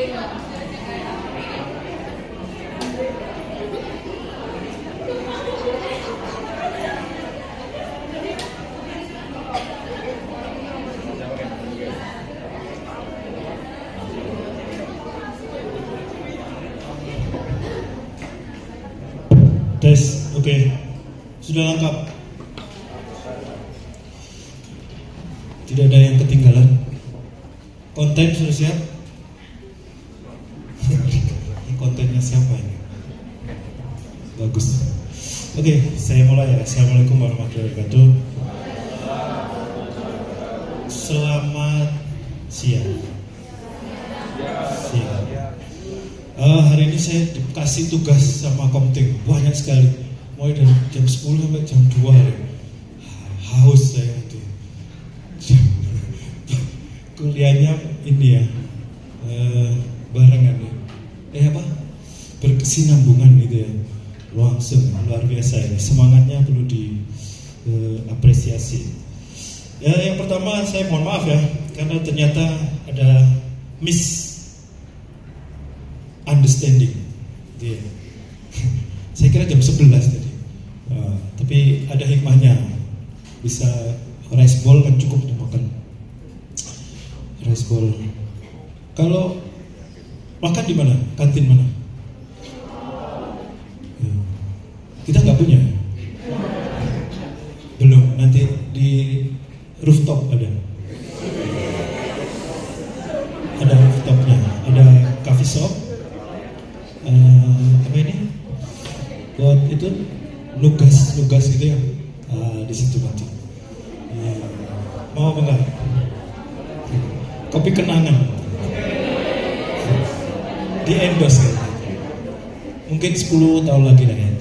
Tes, oke. Sudah lengkap. Tidak ada yang ketinggalan. Konten sudah siap? Ini kontennya siapa ini? Bagus. Oke, saya mulai ya. Assalamualaikum warahmatullahi wabarakatuh. Selamat siang. Hari ini saya dikasih tugas sama Komting banyak sekali, mulai dari jam 10 sampai jam 2 hari. Haus saya itu. Kuliahnya ini ya, barengan ya. Berkesinambungan gitu ya. Langsung luar biasa ya. Semangatnya perlu diapresiasi. Ya, yang pertama saya mohon maaf ya, karena ternyata ada understanding, gitu ya. Saya kira jam 11 tadi, tapi ada hikmahnya. Bisa rice bowl kan cukup untuk makan rice bowl. Kalau makan di mana? Kantin mana? Kita nggak punya. Belum. Nanti di rooftop ada rooftopnya. Ada coffee shop. Apa ini? Buat itu nugas gitu ya. Di situ nanti. Mau apa enggak? Kopi kenangan. Di endorse kan. Mungkin 10 tahun lagi lah ya.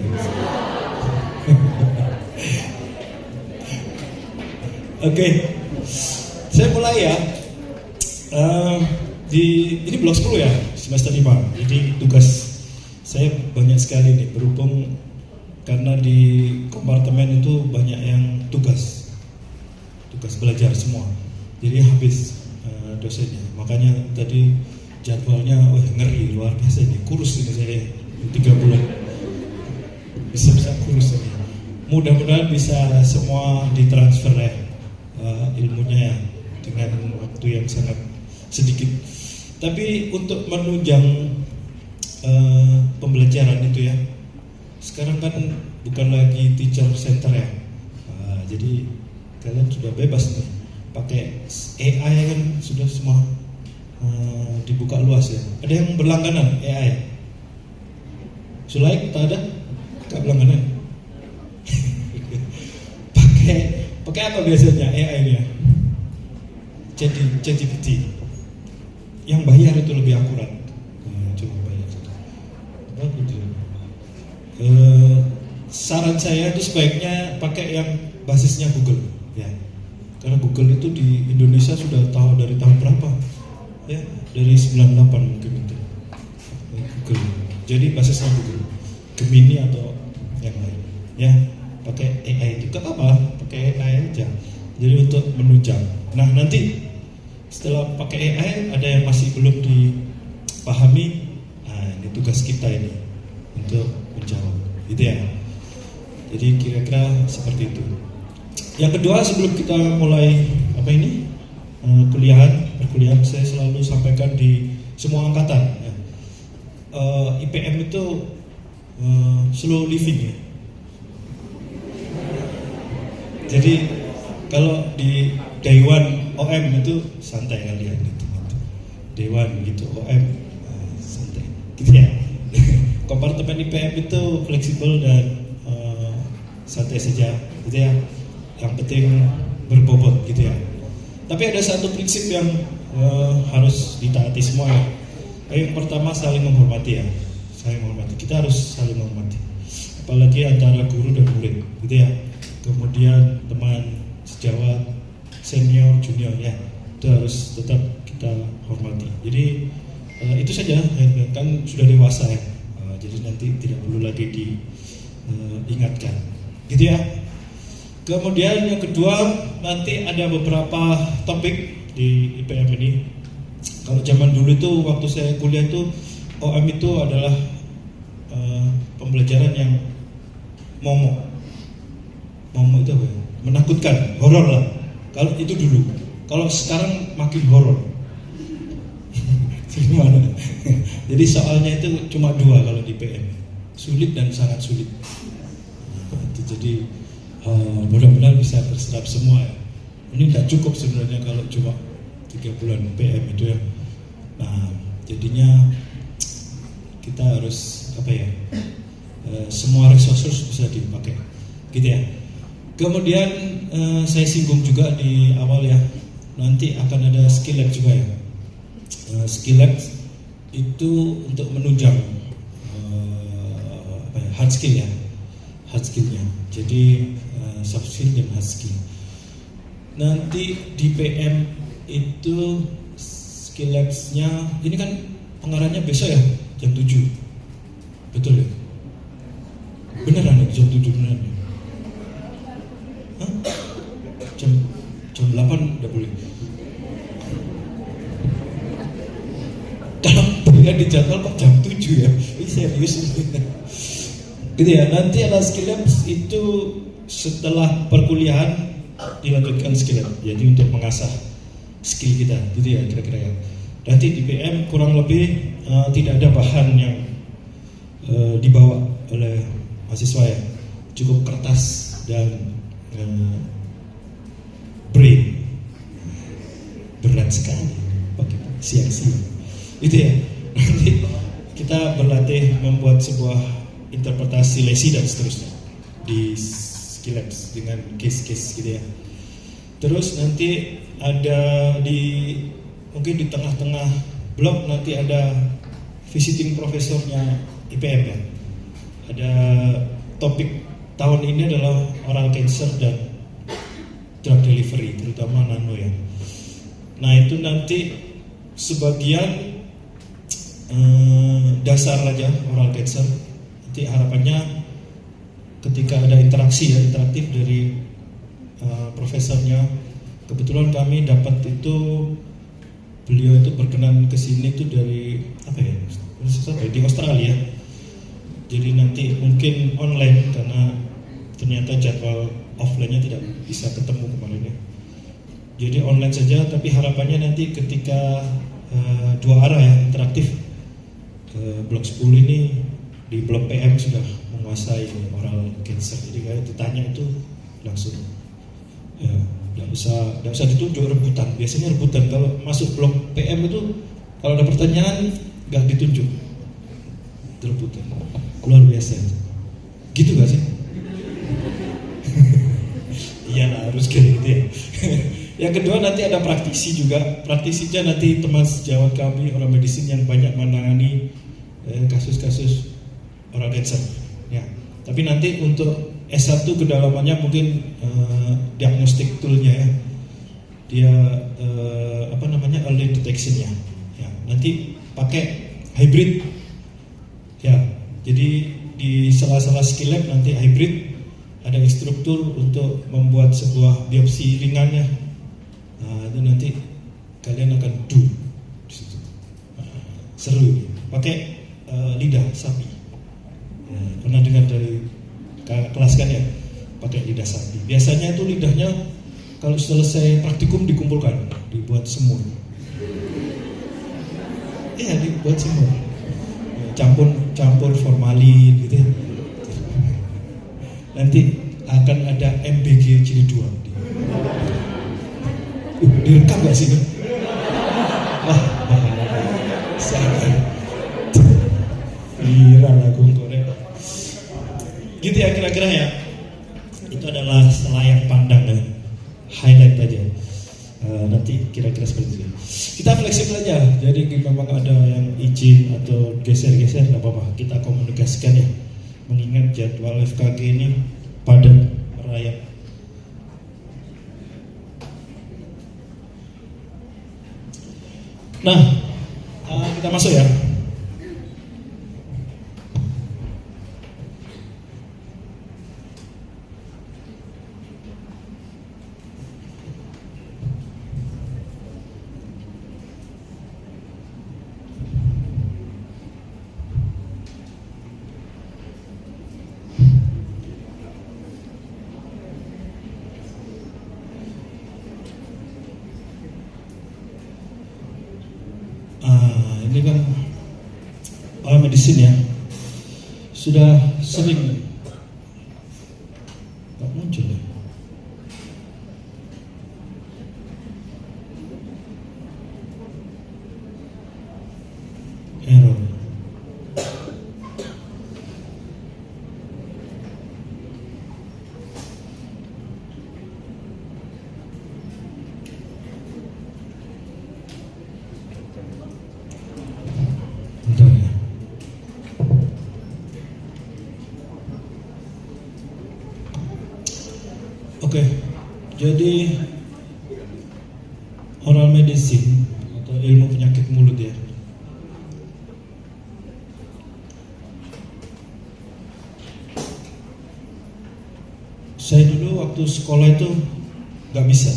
Oke. Saya mulai ya. Ini blok 10 ya, semester 5. Jadi tugas saya banyak sekali nih, berhubung karena di kompartemen itu banyak yang tugas belajar semua. Jadi habis dosennya. Makanya tadi jadwalnya ngeri, luar biasa ini. Kurus ini saya 3 bulan. Bisa kurus ini. Mudah-mudahan bisa semua ditransfer ya, ilmunya ya, dengan waktu yang sangat sedikit. Tapi untuk menunjang pembelajaran itu ya, sekarang kan bukan lagi teacher center ya. Jadi kalian sudah bebas nih, pakai AI kan sudah semua dibuka luas ya. Ada yang berlangganan AI? Sulaik tak ada? Tak berlangganan? pakai apa biasanya AI-nya? ChatGPT. Yang bayar itu lebih akurat. Coba bayar. Gitu. Saran saya itu sebaiknya pakai yang basisnya Google, ya. Karena Google itu di Indonesia sudah tahu dari tahun berapa, ya, dari 98 mungkin itu. Google. Jadi basisnya Google, Gemini atau yang lain, ya. Pakai AI itu, gak apa, pakai AI aja. Jadi untuk menunjang. Nah nanti setelah pakai AI ada yang masih belum dipahami, ini tugas kita ini untuk menjawab, gitu ya. Jadi kira-kira seperti itu. Yang kedua, sebelum kita mulai perkuliahan, saya selalu sampaikan di semua angkatan. Ya. IPM itu slow living ya. Jadi kalau di Dewan OM itu santai kalian gitu. Dewan gitu, OM santai. Gitu ya. Kompartemen IPM itu fleksibel dan santai saja, gitu ya. Yang penting berbobot, gitu ya. Tapi ada satu prinsip yang harus ditaati semua ya. Yang pertama, saling menghormati ya. Saling menghormati. Kita harus saling menghormati. Apalagi antara guru dan murid, gitu ya. Kemudian teman sejawat, senior, junior ya, itu harus tetap kita hormati. Jadi itu saja, kan sudah dewasa ya. Jadi nanti tidak perlu lagi diingatkan, gitu ya. Kemudian yang kedua, nanti ada beberapa topik di IPM ini. Kalau zaman dulu itu waktu saya kuliah itu OM itu adalah pembelajaran yang momok itu apa ya? Menakutkan, horor lah. Kalau itu dulu. Kalau sekarang makin horor. Gimana? Jadi soalnya itu cuma 2 kalau di PM, sulit dan sangat sulit. Jadi mudah-mudahan bisa terserap semua ya. Ini tidak cukup sebenarnya kalau cuma 3 bulan PM itu ya. Nah jadinya kita harus apa ya, semua resources bisa dipakai gitu ya. Kemudian saya singgung juga di awal ya, nanti akan ada skill lab juga ya. Skill lab itu untuk menunjang hard skill ya, hard skillnya. Jadi soft skill dan hard skill. Nanti di PM itu skill labs-nya ini kan pengarahnya besok ya jam 7, betul ya? Beneran ya jam 7 beneran ya? Hah? Jam 8 udah boleh. Dalam bila di jadwal kok jam 7 ya? Ini serius gitu ya. Nanti ada skill labs itu setelah perkuliahan dilanjutkan skill lab, jadi untuk mengasah skill kita gitu ya kira-kira ya. Nanti di PM kurang lebih tidak ada bahan yang dibawa oleh mahasiswa ya, cukup kertas dan brain. Berat sekali pakai siang-siang itu ya. Nanti kita berlatih membuat sebuah interpretasi lesi dan seterusnya di skill labs dengan case-case gitu ya. Terus nanti ada mungkin di tengah-tengah blok nanti ada visiting profesornya IPM ya. Ada topik tahun ini adalah oral cancer dan drug delivery, terutama nano ya. Nah itu nanti sebagian dasar aja oral cancer. Nanti harapannya ketika ada interaktif dari profesornya, kebetulan kami dapat itu, beliau itu berkenan ke sini itu dari apa ya, di Australia. Jadi nanti mungkin online karena ternyata jadwal offline-nya tidak bisa ketemu kemarin ya. Jadi online saja, tapi harapannya nanti ketika 2 arah ya interaktif, blok 10 ini di blok PM sudah menguasai oral cancer. Jadi kalau ditanya itu langsung ya, nggak usah ditunjuk rebutan. Biasanya rebutan kalau masuk blok PM itu, kalau ada pertanyaan nggak ditunjuk, rebutan. Luar biasa. Gitu gak sih? Iya lah, harus kayak gitu ya. Yang kedua nanti ada praktisi juga. Praktisinya nanti teman sejawat kami orang medicine yang banyak menangani kasus-kasus oral cancer ya. Tapi nanti untuk S1 kedalamannya mungkin diagnostik toolnya ya. Dia early detection-nya ya. Nanti pakai hybrid ya. Jadi di sela-sela skill lab nanti hybrid, ada instruktur untuk membuat sebuah biopsi ringannya. Nah, itu nanti kalian akan do di situ. Seru ini. Pakai lidah sapi. Ya, pernah dengar dari kelas kan ya, pakai lidah sapi. Biasanya itu lidahnya kalau selesai praktikum dikumpulkan, dibuat semur. Iya, dibuat semur. Campur formalin gitu ya. Nanti akan ada MBG jilid 2. Direkam gak sih? Wah, viral lagu korek. Gitu ya kira-kira ya. Itu adalah selayar pandang ya. Highlight aja. Nanti kira-kira seperti itu. Kita fleksibel aja. Jadi memang ada yang izin atau geser-geser nggak apa-apa. Kita komunikasikan ya. Mengingat jadwal FKG ini padat merayap. Nah, kita masuk ya. ini kan medicine ya, sudah sering nggak muncul ya. Error. Bentar ya. Oke, jadi oral medicine atau ilmu penyakit mulut ya. Saya dulu waktu sekolah itu nggak bisa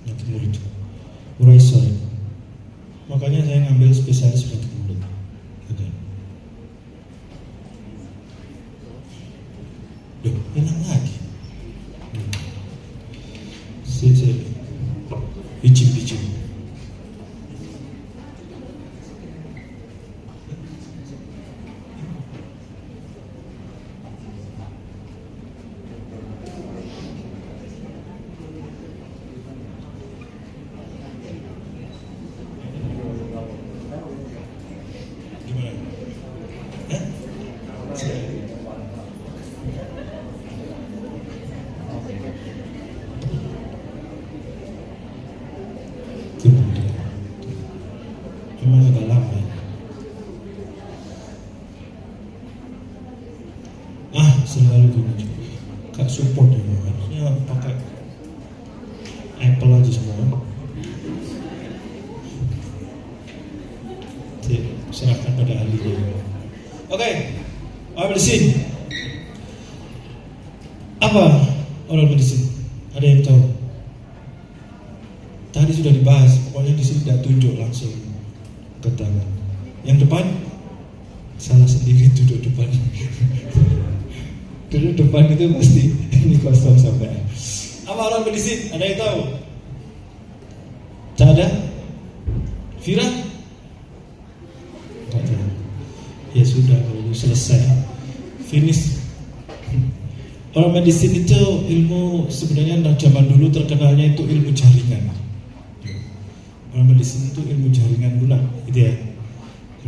penyakit mulut, urai sorry. Makanya saya ngambil spesialis penyakit mulut. Oke. Duh, hilang lagi. Sini, biji. Gimana? Eh? Memang agak lama ya. Selalu gini Kak support ya, harusnya pakai Apple aja semua. Serahkan pada ahlinya. Oke, oral medicine. Apa oral medicine? Ada yang tahu? Tadi sudah dibahas, pokoknya di sini tidak tunjuk langsung ke tangan. Yang depan salah sendiri duduk depan. Duduk depan itu pasti ini kosong sampai. Apa oral medicine? Ada yang tahu? Tak ada? Vira? Tak tahu. Ya sudah, kalau selesai, finish. Oral medicine itu ilmu sebenarnya zaman dulu terkenalnya itu ilmu jaringan. Oral medicine itu ilmu jaringan lunak, gitu ya.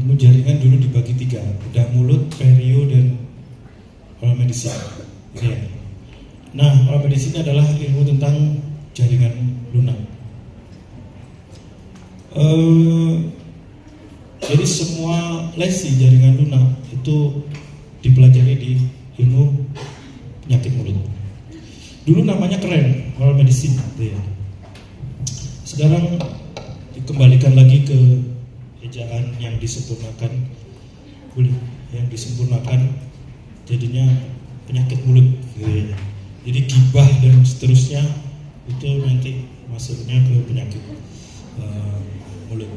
Ilmu jaringan dulu dibagi 3, bedah mulut, perio, dan oral medicine, gitu ya. Nah, oral medicine adalah ilmu tentang jaringan lunak. Jadi semua lesi jaringan lunak itu dipelajari di ilmu penyakit mulut. Dulu namanya keren, oral medicine, gitu ya. Sekarang dikembalikan lagi ke ejaan yang disempurnakan, yang disempurnakan jadinya penyakit mulut, gitu ya. Jadi gibah dan seterusnya itu nanti masuknya ke penyakit mulut.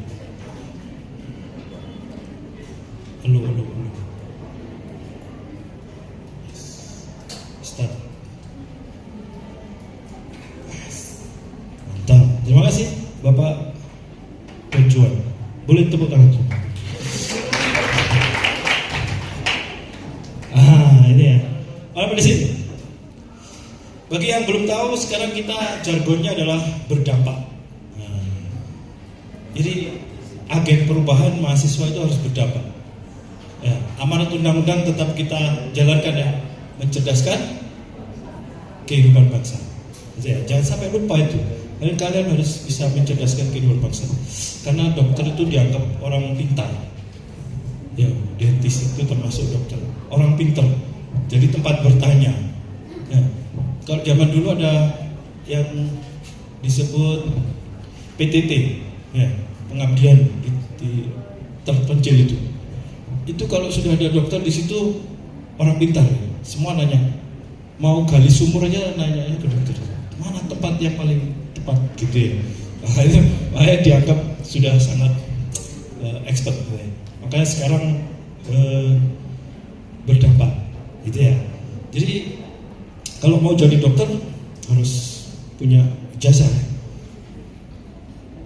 Halo. Start. Mantap. Terima kasih Bapak Penjual. Boleh tepuk tangan. Ini ya. Oral medicine. Bagi yang belum tahu, sekarang kita jargonnya adalah berdampak. Jadi agen perubahan mahasiswa itu harus berdampak. Ya, amanat undang-undang tetap kita jalankan ya, mencerdaskan kehidupan bangsa. Ya, jangan sampai lupa itu. Kalian harus bisa mencerdaskan kehidupan bangsa. Karena dokter itu dianggap orang pintar. Ya, dentist itu termasuk dokter, orang pintar. Jadi tempat bertanya. Ya, kalau zaman dulu ada yang disebut PTT, ya, pengabdian di terpencil itu. Itu kalau sudah ada dokter di situ orang pintar, semua nanya, mau gali sumur aja nanya ke dokter, mana tempat yang paling tepat gitu ya. Makanya dianggap sudah sangat expert, ya. Makanya sekarang berdampak, gitu ya. Jadi kalau mau jadi dokter harus punya ijazah.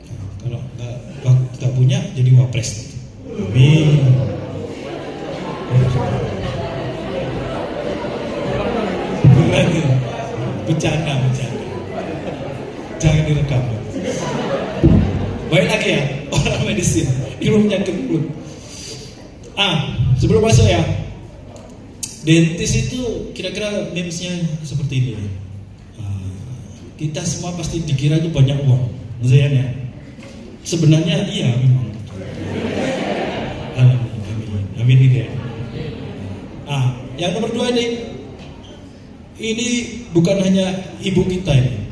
Nah, kalau nggak punya jadi wapres. Amin. Bercanda. Jangan direkam. Baik lagi ya, orang medisin, ilmu penyakit mulut. Sebelum masuk ya, dentis itu kira-kira memesnya seperti ini. Kita semua pasti dikira itu banyak uang, maksudnya. Sebenarnya iya memang. Amin gitu ya. Yang nomor 2 ini bukan hanya ibu kita ini,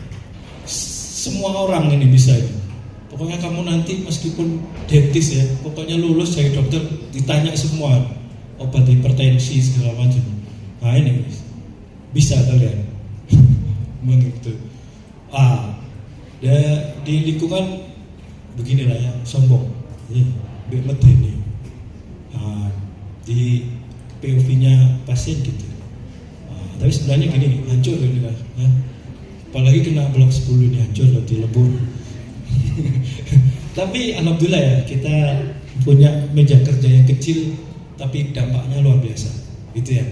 semua orang ini bisa ini. Pokoknya kamu nanti meskipun dentis ya, pokoknya lulus jadi dokter, ditanya semua obat hipertensi segala macam. Ini bisa kalian. Begitu. Di lingkungan beginilah ya, sombong. Bemet ini. Di POV-nya pasien gitu. Tapi sebenarnya gini, hancur ini kan. Apalagi kena blok 10 ini hancur loh, dilebur. Tapi alhamdulillah ya, kita punya meja kerja yang kecil tapi dampaknya luar biasa, gitu ya.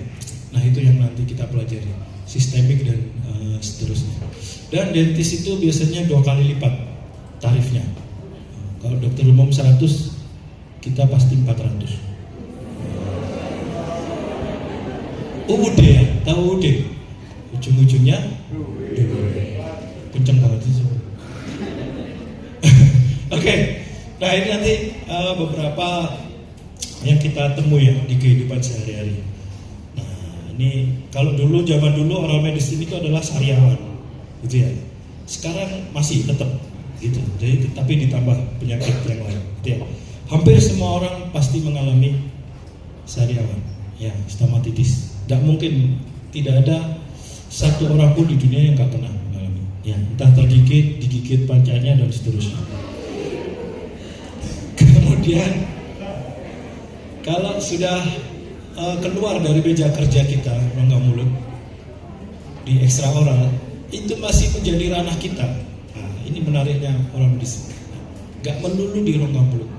Nah itu yang nanti kita pelajari, sistemik dan seterusnya. Dan dentis itu biasanya 2 kali lipat tarifnya. Kalau dokter umum 100, kita pasti 400. UUD ya, tahu UUD? Ujung-ujungnya kenceng banget itu. Oke. Nah ini nanti beberapa yang kita temui ya di kehidupan sehari-hari. Nah ini kalau zaman dulu oral medicine itu adalah sariawan, gitu ya. Sekarang masih tetap gitu. Jadi tapi ditambah penyakit yang lain. Gitu ya. Hampir semua orang pasti mengalami sariawan, ya stomatitis. Tidak mungkin, tidak ada satu orang pun di dunia yang nggak pernah mengalami. Ya, entah digigit pancanya dan seterusnya. Kemudian kalau sudah keluar dari meja kerja kita, rongga mulut di ekstra oral, itu masih menjadi ranah kita. Ini menariknya orang medis. Gak melulu di rongga mulut.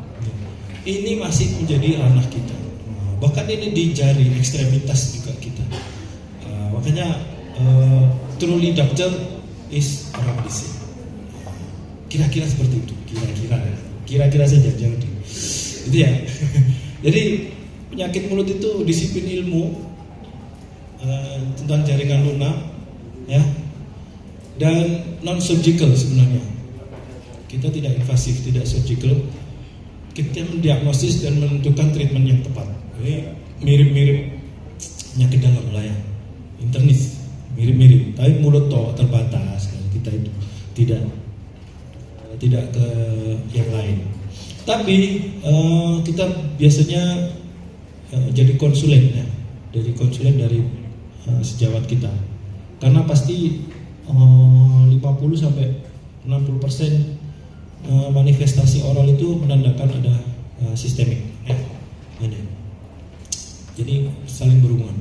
Ini masih menjadi ranah kita. Bahkan ini di jari ekstremitas juga kita. Makanya truly doctor is orang medis. Kira-kira seperti itu. Kira-kira saja, jangan itu ya. Jadi penyakit mulut itu disiplin ilmu tentang jaringan lunak, ya, dan non surgical sebenarnya. Kita tidak invasif, tidak surgical. Kita mendiagnosis dan menentukan treatment yang tepat. Ini mirip-mirip penyakit dalam lah ya, internis, mirip-mirip. Tapi mulut terbatas, kita itu tidak ke yang lain. Tapi kita biasanya jadi konsulen ya, dari sejawat kita, karena pasti 50 sampai 60% manifestasi oral itu menandakan ada sistemik ya. Jadi saling berhubungan.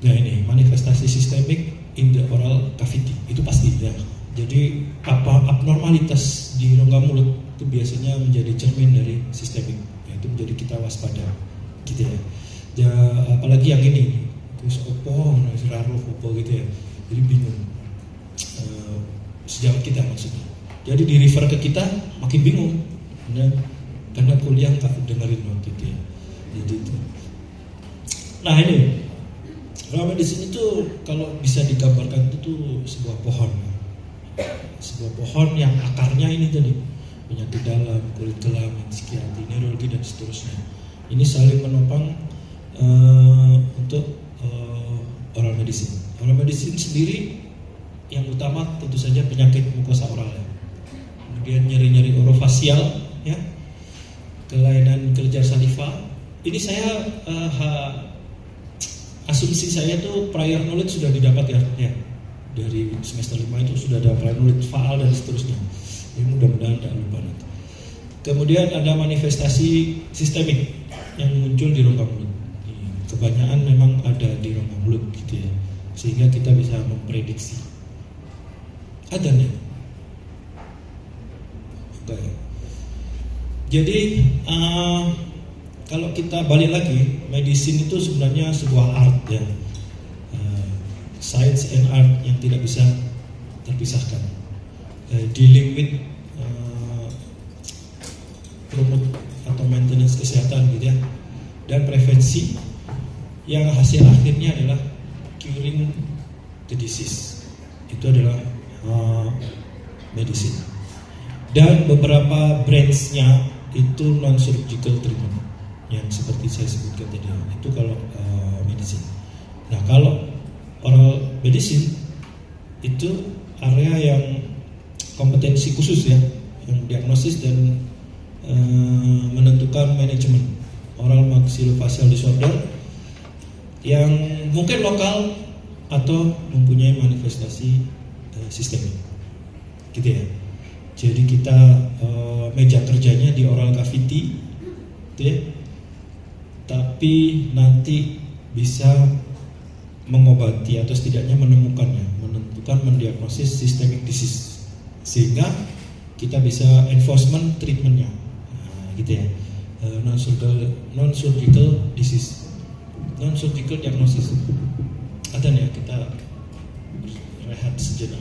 Nah ini manifestasi sistemik in the oral cavity itu pasti ya. Jadi abnormalitas di rongga mulut itu biasanya menjadi cermin dari sistemik, yaitu menjadi kita waspada gitu ya. Apalagi yang ini terus opo gitu ya, jadi bingung sejawat kita maksudnya. Jadi di refer ke kita makin bingung karena kuliah tak dengerin waktu itu ya. Jadi itu. Nah ini oral medicine itu kalau bisa digambarkan itu sebuah pohon yang akarnya ini tadi penyakit dalam, kulit kelamin, psikiatri, neurologi dan seterusnya. Ini saling menopang untuk oral medicine. Oral medicine sendiri yang utama tentu saja penyakit mukosa oral ya. Kemudian nyeri-nyeri orofasial ya, kelainan kelenjar saliva. Ini saya asumsi saya tuh prior knowledge sudah didapat ya. Dari semester 5 itu sudah ada prior knowledge faal dan seterusnya. Ini mudah-mudahan tidak lupa nanti. Kemudian ada manifestasi sistemik yang muncul di rongga mulut. Kebanyakan memang ada di rongga mulut gitu ya, sehingga kita bisa memprediksi. Adanya. Jadi kalau kita balik lagi, medicine itu sebenarnya sebuah art ya, science and art yang tidak bisa terpisahkan. Dealing with promote atau maintenance kesehatan gitu ya, dan prevensi yang hasil akhirnya adalah curing the disease, itu adalah medicine. Dan beberapa branch-nya itu non-surgical treatment yang seperti saya sebutkan tadi, itu kalau medicine. Nah kalau oral medicine itu area yang kompetensi khusus ya, yang diagnosis dan menentukan manajemen oral maxillofacial disorder yang mungkin lokal atau mempunyai manifestasi sistemik, gitu ya. Jadi kita meja kerjanya di oral cavity, gitu ya. Tapi nanti bisa mengobati atau setidaknya menemukannya, mendiagnosis systemic disease, sehingga kita bisa enforcement treatmentnya, gitu ya. Non-surgical disease, non-surgical diagnosis. Ada ya, kita rehat sejenak.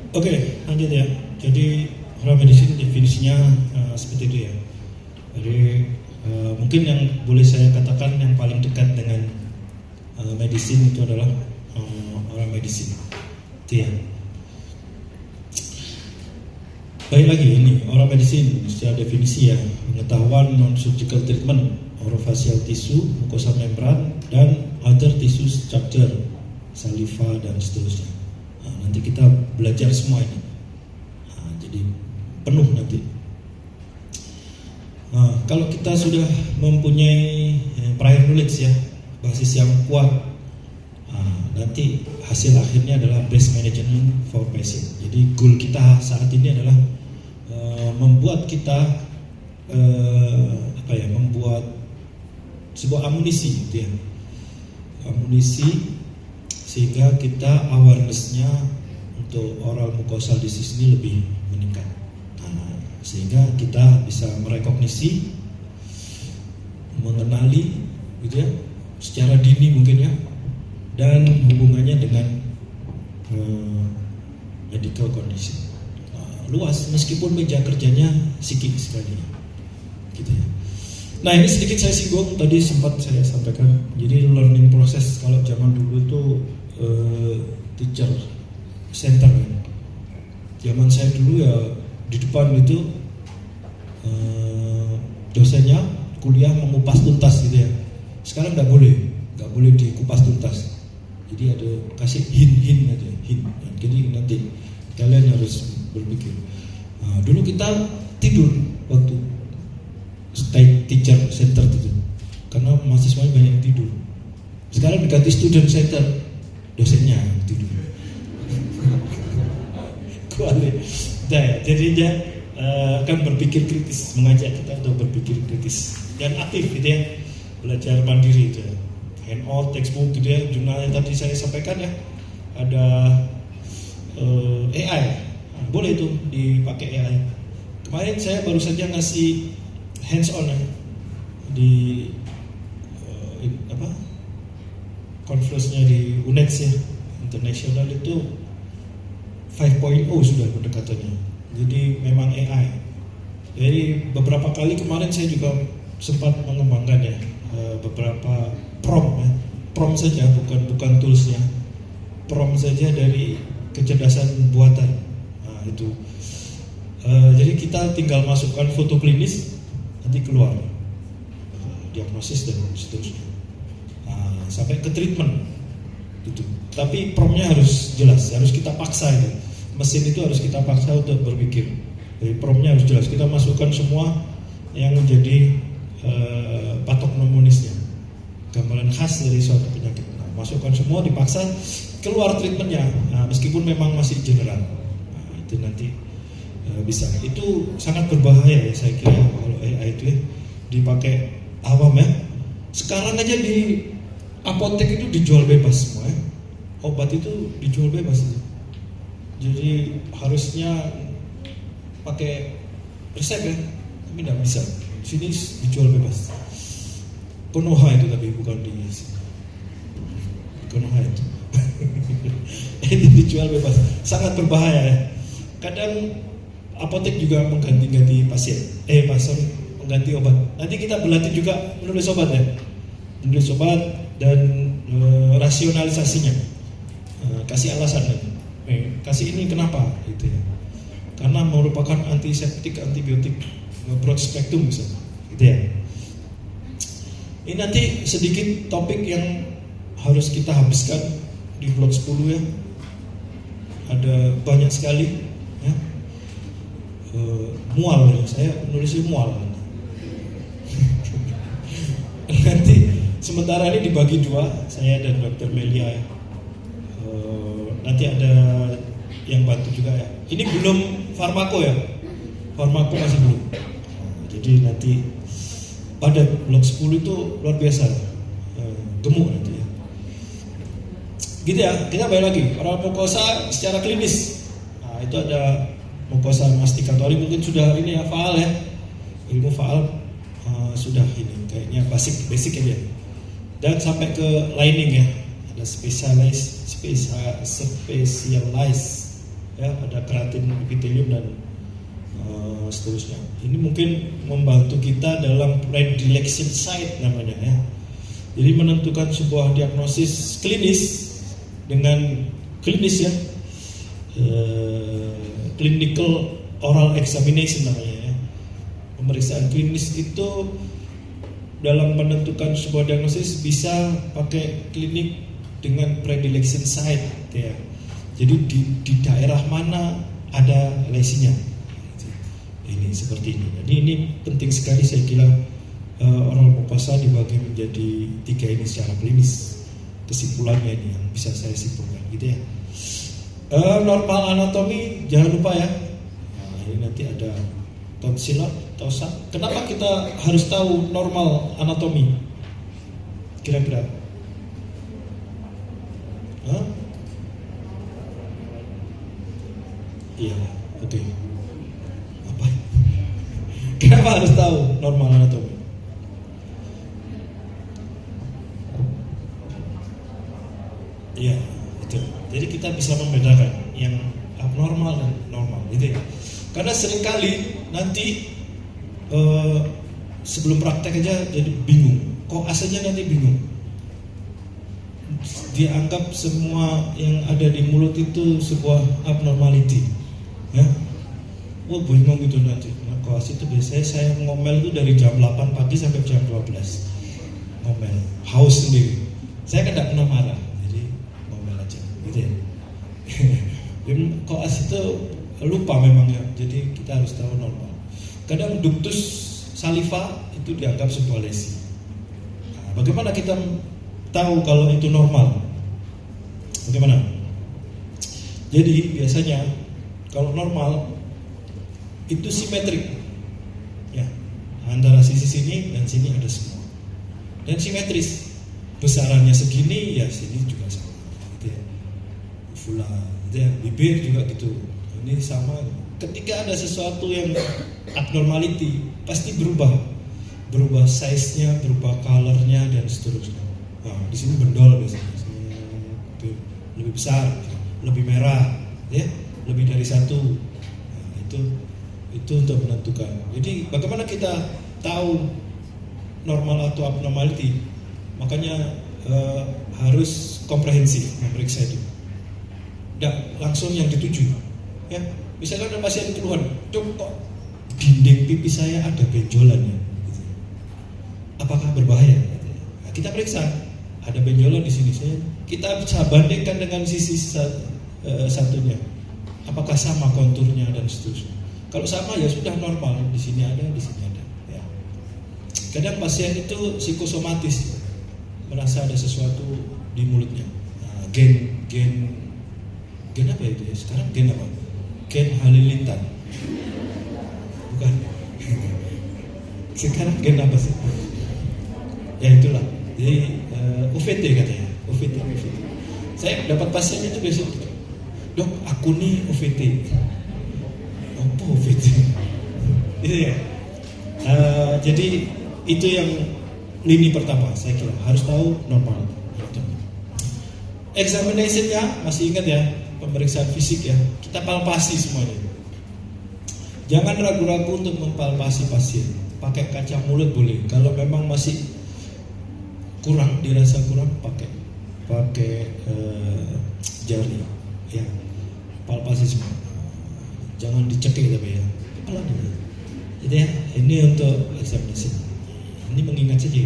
Oke, lanjut ya. Jadi oral medicine definisinya seperti itu ya. Jadi mungkin yang boleh saya katakan yang paling dekat dengan medicine itu adalah oral medicine. Itu ya. Baik lagi ini oral medicine secara definisi ya, pengetahuan non-surgical treatment orofacial tissue, mucosa membran, dan other tissue structure, saliva dan seterusnya. Nanti kita belajar semua ini, jadi penuh nanti. Kalau kita sudah mempunyai prior knowledge ya, basis yang kuat, nanti hasil akhirnya adalah best management for patient. Jadi goal kita saat ini adalah membuat kita membuat sebuah amunisi, gitu ya. Amunisi sehingga kita awarenessnya untuk oral mucosal disease ini lebih meningkat, sehingga kita bisa merekognisi, mengenali, gitu ya, secara dini mungkin ya, dan hubungannya dengan medical condition. Luas, meskipun meja kerjanya psikik sekali, gitu ya. Nah ini sedikit saya singgung tadi, sempat saya sampaikan. Jadi learning proses kalau zaman dulu itu teacher center. Zaman saya dulu ya di depan itu dosennya kuliah mengupas tuntas gitu ya. Sekarang nggak boleh dikupas tuntas. Jadi ada kasih hint aja, hint. Jadi nanti kalian harus berpikir. Dulu kita tidur waktu teacher center itu, karena mahasiswanya banyak yang tidur. Sekarang diganti student center, dosennya tidur. Jadinya akan berpikir kritis, mengajak kita untuk berpikir kritis dan aktif gitu ya, belajar mandiri itu ya. Handout, textbook gitu ya, jurnal yang tadi saya sampaikan ya, ada AI, boleh itu dipakai AI. Kemarin saya baru saja ngasih hands on ya, di conference-nya di UNEX ya, internasional itu 5.0 sudah pendekatannya. Jadi memang AI. Jadi beberapa kali kemarin saya juga sempat mengembangkan ya beberapa prompt saja, bukan toolsnya, prompt saja dari kecerdasan buatan. Nah itu. Jadi kita tinggal masukkan foto klinis, nanti keluar diagnosis dan seterusnya. Sampai ke treatment itu. Tapi promptnya harus jelas, harus kita paksa itu. Mesin itu harus kita paksa untuk berpikir. Jadi promptnya harus jelas. Kita masukkan semua yang menjadi patognomonisnya, gambaran khas dari suatu penyakit. Masukkan semua, dipaksa, keluar treatmentnya. Meskipun memang masih general. Itu nanti bisa. Itu sangat berbahaya ya saya kira kalau AI itu ya, dipakai awam ya. Sekarang aja di apotek itu dijual bebas semua ya. Obat itu dijual bebas. Jadi harusnya pakai resep ya, tapi tidak bisa. Sini dijual bebas. Konoha itu tapi bukan di Konoha itu. Itu dijual bebas. Sangat berbahaya ya. Kadang apotek juga mengganti-ganti pasien. Mengganti obat. Nanti kita berlatih juga menulis obat ya. Menulis obat dan rasionalisasinya, kasih alasan, kasih ini kenapa gitu ya, karena merupakan antiseptik, antibiotik, broad spectrum misalnya, gitu ya. Ini nanti sedikit topik yang harus kita habiskan di blog 10 ya, ada banyak sekali ya. Mual ya, saya menulisnya mual. Nanti sementara ini dibagi dua, saya dan Dr. Melia ya. Nanti ada yang bantu juga ya. Ini belum farmako ya, farmako masih belum. Jadi nanti pada blok 10 itu luar biasa, gemuk nanti ya. Gitu ya, kita balik lagi. Oral mukosa secara klinis. Nah, itu ada mukosa masticatori, mungkin sudah ini ya faal ya, ilmu faal sudah ini kayaknya basic aja. Dan sampai ke lining ya, ada specialized ya, ada keratin epithelium dan seterusnya. Ini mungkin membantu kita dalam predilection site namanya ya. Jadi menentukan sebuah diagnosis klinis dengan klinis ya, clinical oral examination namanya ya. Pemeriksaan klinis itu dalam menentukan sebuah diagnosis bisa pakai klinik dengan predilection site ya. Jadi di daerah mana ada lesinya. Ini seperti ini. Jadi ini penting sekali saya kira, oral mukosa dibagi menjadi 3 ini secara klinis. Kesimpulannya ini yang bisa saya simpulkan gitu ya. Normal anatomi jangan lupa ya. Nah, ini nanti ada tonsilot, tosa. Kenapa kita harus tahu normal anatomi? Kira-kira? Iya, oke. Apa? Kenapa harus tahu normal anatomi? Iya, itu. Jadi kita bisa membedakan yang abnormal dan normal, gitu ya. Karena seringkali nanti sebelum praktek aja jadi bingung. Koas aja nanti bingung. dianggap semua yang ada di mulut itu sebuah abnormality, ya. Oh bingung gitu nanti. Nah, koas itu biasanya saya ngomel itu dari jam 8 pagi sampai jam 12 ngomel, haus sendiri. Saya kan tidak pernah marah, jadi ngomel aja, gitu ya. Koas itu lupa memang ya, jadi kita harus tahu normal. Kadang ductus saliva itu dianggap sebuah lesi. Nah, bagaimana kita tahu kalau itu normal? Bagaimana? Jadi biasanya kalau normal itu simetrik, ya, antara sisi sini dan sini ada semua, dan simetris, besarannya segini, ya sini juga sama, gitu ya. Uvula, gitu ya, bibir juga gitu, ini sama. Ketika ada sesuatu yang abnormality, pasti berubah size-nya, berubah color-nya dan seterusnya. Nah, di sini bendol biasanya, lebih besar, lebih merah, ya, lebih dari satu. Nah, itu untuk menentukan. Jadi bagaimana kita tahu normal atau abnormality? Makanya harus komprehensif memeriksa itu. Tidak langsung yang dituju. Ya, misalkan ada pasien keluhan, kok dinding pipi saya ada benjolan ya. Gitu. Apakah berbahaya? Gitu. Nah, kita periksa, ada benjolan di sini. Kita bisa bandingkan dengan sisi satunya. Apakah sama konturnya dan seterusnya. Kalau sama ya sudah normal, di sini ada, di sini ada. Ya. Kadang pasien itu psikosomatis, merasa ada sesuatu di mulutnya. Nah, gen apa itu ya? Sekarang gen apa? Gen halilintar. Bukan. Sekarang gen apa sih? Ya itulah. Jadi UVT katanya. UVT. Saya dapat pasien itu biasanya, dok, aku nih UVT. Apa UVT? Itu ya. Jadi itu yang lini pertama, saya kira harus tahu normal. Examination-nya masih ingat ya, pemeriksaan fisik ya, kita palpasi semuanya. Jangan ragu-ragu untuk mempalpasi pasien. Pakai kaca mulut boleh. Kalau memang masih kurang, dirasa kurang, pakai jari, ya, palpasi semua. Jangan dicekik tapi ya, pelan ya. Jadi ya, ini untuk eksaminasi. Ini mengingat saja.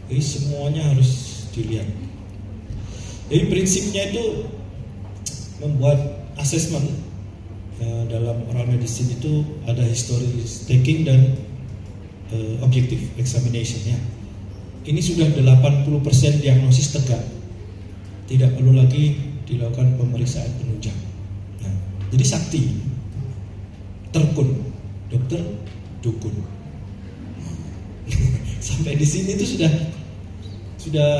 Jadi semuanya harus dilihat. Jadi prinsipnya itu membuat assessment dalam oral medicine itu ada history taking dan objective examination ya. Ini sudah 80% diagnosis tegak. Tidak perlu lagi dilakukan pemeriksaan penunjang. Nah, jadi sakti. Terkun, dokter, dukun. Sampai di sini itu sudah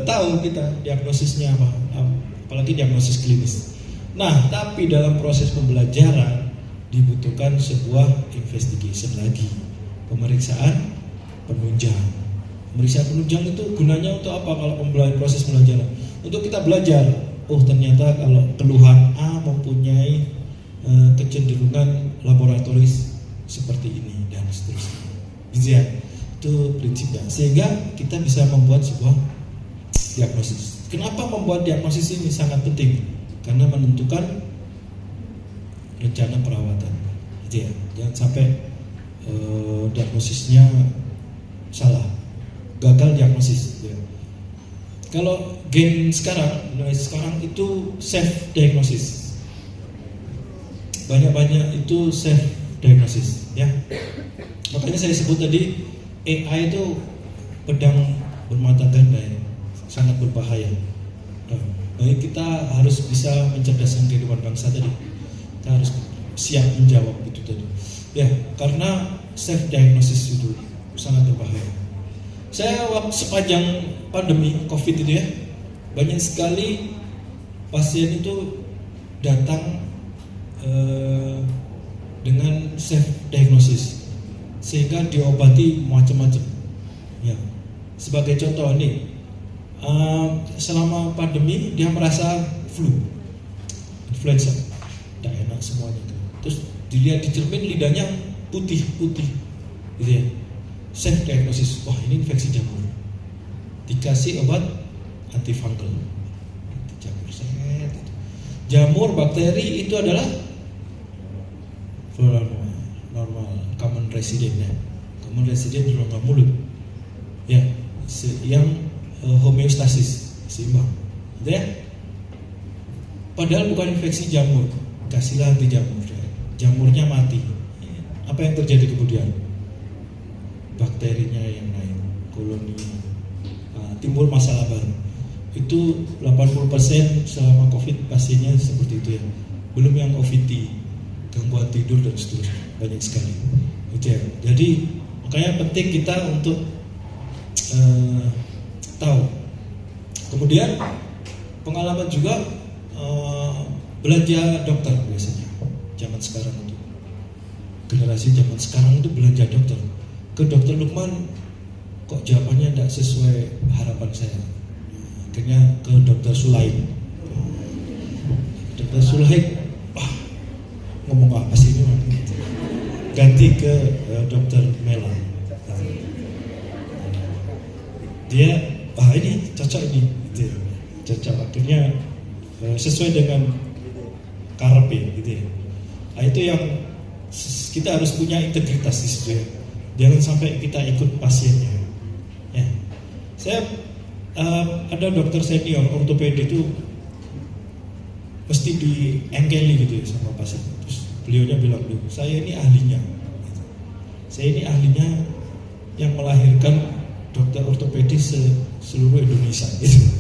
tahu kita diagnosisnya apa, apalagi diagnosis klinis. Nah, tapi dalam proses pembelajaran dibutuhkan sebuah investigation lagi, pemeriksaan penunjang. Pemeriksaan penunjang itu gunanya untuk apa kalau proses pembelajaran? Untuk kita belajar, oh ternyata kalau keluhan A mempunyai kecenderungan laboratoris seperti ini dan seterusnya. Gitu ya, itu prinsipnya. Sehingga kita bisa membuat sebuah diagnosis. Kenapa membuat diagnosis ini sangat penting? Karena menentukan rencana perawatan. Gitu ya, jangan sampai diagnosisnya salah, gagal diagnosis. Gitu ya. Kalau gen mulai sekarang itu self diagnosis. Banyak itu self diagnosis ya. Makanya saya sebut tadi AI itu pedang bermata ganda ya, sangat berbahaya. Nah, kita harus bisa mencerdaskan kehidupan bangsa tadi. Kita harus siap menjawab itu tadi. Ya, karena self diagnosis itu sangat berbahaya. Saya waktu sepanjang pandemi COVID itu ya, banyak sekali pasien itu datang dengan self diagnosis sehingga diobati macam-macam. Ya, sebagai contoh nih, selama pandemi dia merasa flu, influenza, tidak enak semuanya. Terus dilihat di cermin lidahnya putih, gitu ya. Self diagnosis, wah ini infeksi jamur. Dikasih obat antifungal. Jamur set. Jamur bakteri itu adalah flora normal, common resident ya. Common resident di rongga mulut. Ya, yang homeostasis, seimbang. Gitu ya? Padahal bukan infeksi jamur, kasihlah anti jamur. Jamurnya mati. Apa yang terjadi kemudian? Bakterinya yang naik, koloni, timbul masalah baru. Itu 80% selama COVID pasiennya seperti itu ya. Belum yang OVT, gangguan tidur dan seterusnya, banyak sekali. Gitu ya. Jadi makanya penting kita untuk tahu. Kemudian pengalaman juga belanja dokter biasanya. Zaman sekarang itu generasi zaman sekarang itu belanja dokter. Ke Dokter Lukman kok jawabannya tidak sesuai harapan saya. Akhirnya ke Dokter Sulaim. Dokter Sulaim, ngomong apa sih ini? Ganti ke Dokter Mela. Dia, ini cocok ini, gitu. Cocok. Akhirnya sesuai dengan karepe, gitu ya. Nah, itu yang kita harus punya integritas di situ ya. Jangan sampai kita ikut pasiennya. Ya. Saya ada dokter senior ortopedi itu mesti diengkeli gitu ya sama pasien. Terus beliaunya bilang, saya ini ahlinya. Saya ini ahlinya yang melahirkan dokter ortopedi seluruh Indonesia. Gitu.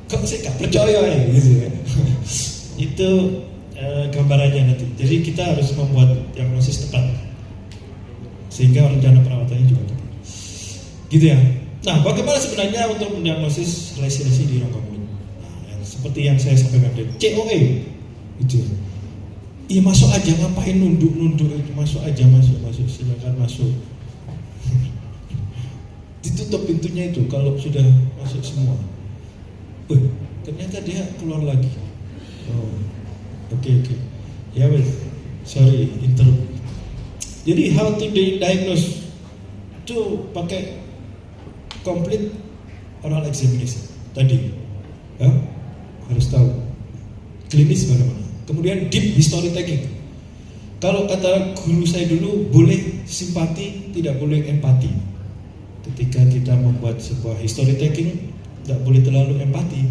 Kok saya gak percaya ya? Gitu ya. Itu gambarannya nanti. Jadi kita harus membuat diagnosis tepat sehingga rencana perawatannya juga tepat. Gitu ya. Nah, bagaimana sebenarnya untuk mendiagnosis lesi-lesi di rongga mulut? Nah, seperti yang saya sampaikan tadi, COE itu. Iya, masuk aja, ngapain nunduk itu, masuk aja, masuk, silakan masuk. Ditutup pintunya itu kalau sudah masuk semua. Ternyata dia keluar lagi. Oh. Oke. Ya wes, sorry interrupt. Jadi how to diagnose itu pakai complete oral examination tadi, ya, harus tahu klinis bagaimana. Kemudian deep history taking. Kalau kata guru saya dulu, boleh simpati, tidak boleh empati. Ketika kita membuat sebuah history taking, tidak boleh terlalu empati.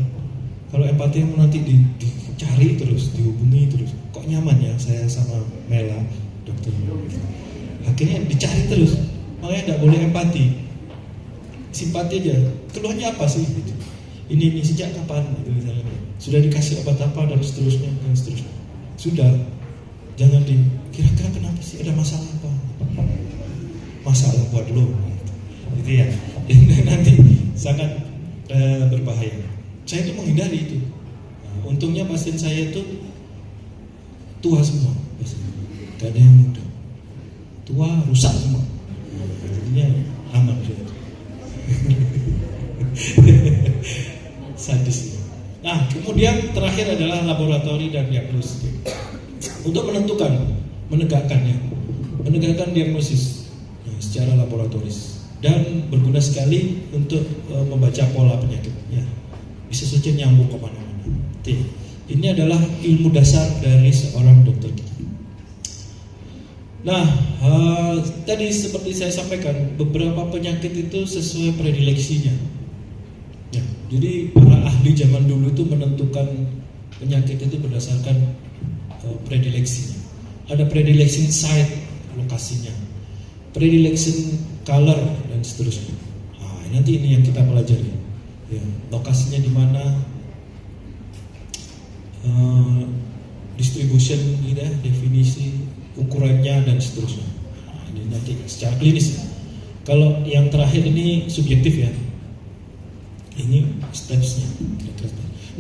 Kalau empati nanti dicari terus, dihubungi terus. Kok nyaman ya saya sama Mela, dokter. Akhirnya dicari terus. Makanya tidak boleh empati. Simpati aja. Keluhannya apa sih? Ini sejak kapan? Gitu, misalnya. Sudah dikasih obat apa dan seterusnya. Sudah. Jangan kira-kira kenapa sih? Ada masalah apa? Masalah buat lo. Gitu ya. Ini nanti sangat berbahaya. Saya itu menghindari itu. Nah, untungnya pasien saya itu tua semua, gak ada yang muda. Tua rusak semua. Jadinya aman saya. Sadis. Nah, kemudian terakhir adalah laboratori dan diagnosis. Untuk menegakkan diagnosis secara laboratoris dan berguna sekali untuk membaca pola penyakitnya. Bisa saja nyambung kemana-mana. Ini adalah ilmu dasar dari seorang dokter. Nah, tadi seperti saya sampaikan, beberapa penyakit itu sesuai predileksinya. Ya, jadi para ahli zaman dulu itu menentukan penyakit itu berdasarkan predileksinya. Ada predilection site, lokasinya, predilection color dan seterusnya. Nah, nanti ini yang kita pelajari. Ya, lokasinya di mana, distribution, gitu ya, definisi, ukurannya dan seterusnya. Nah, ini nanti secara klinis. Kalau yang terakhir ini subjektif ya. Ini stepsnya.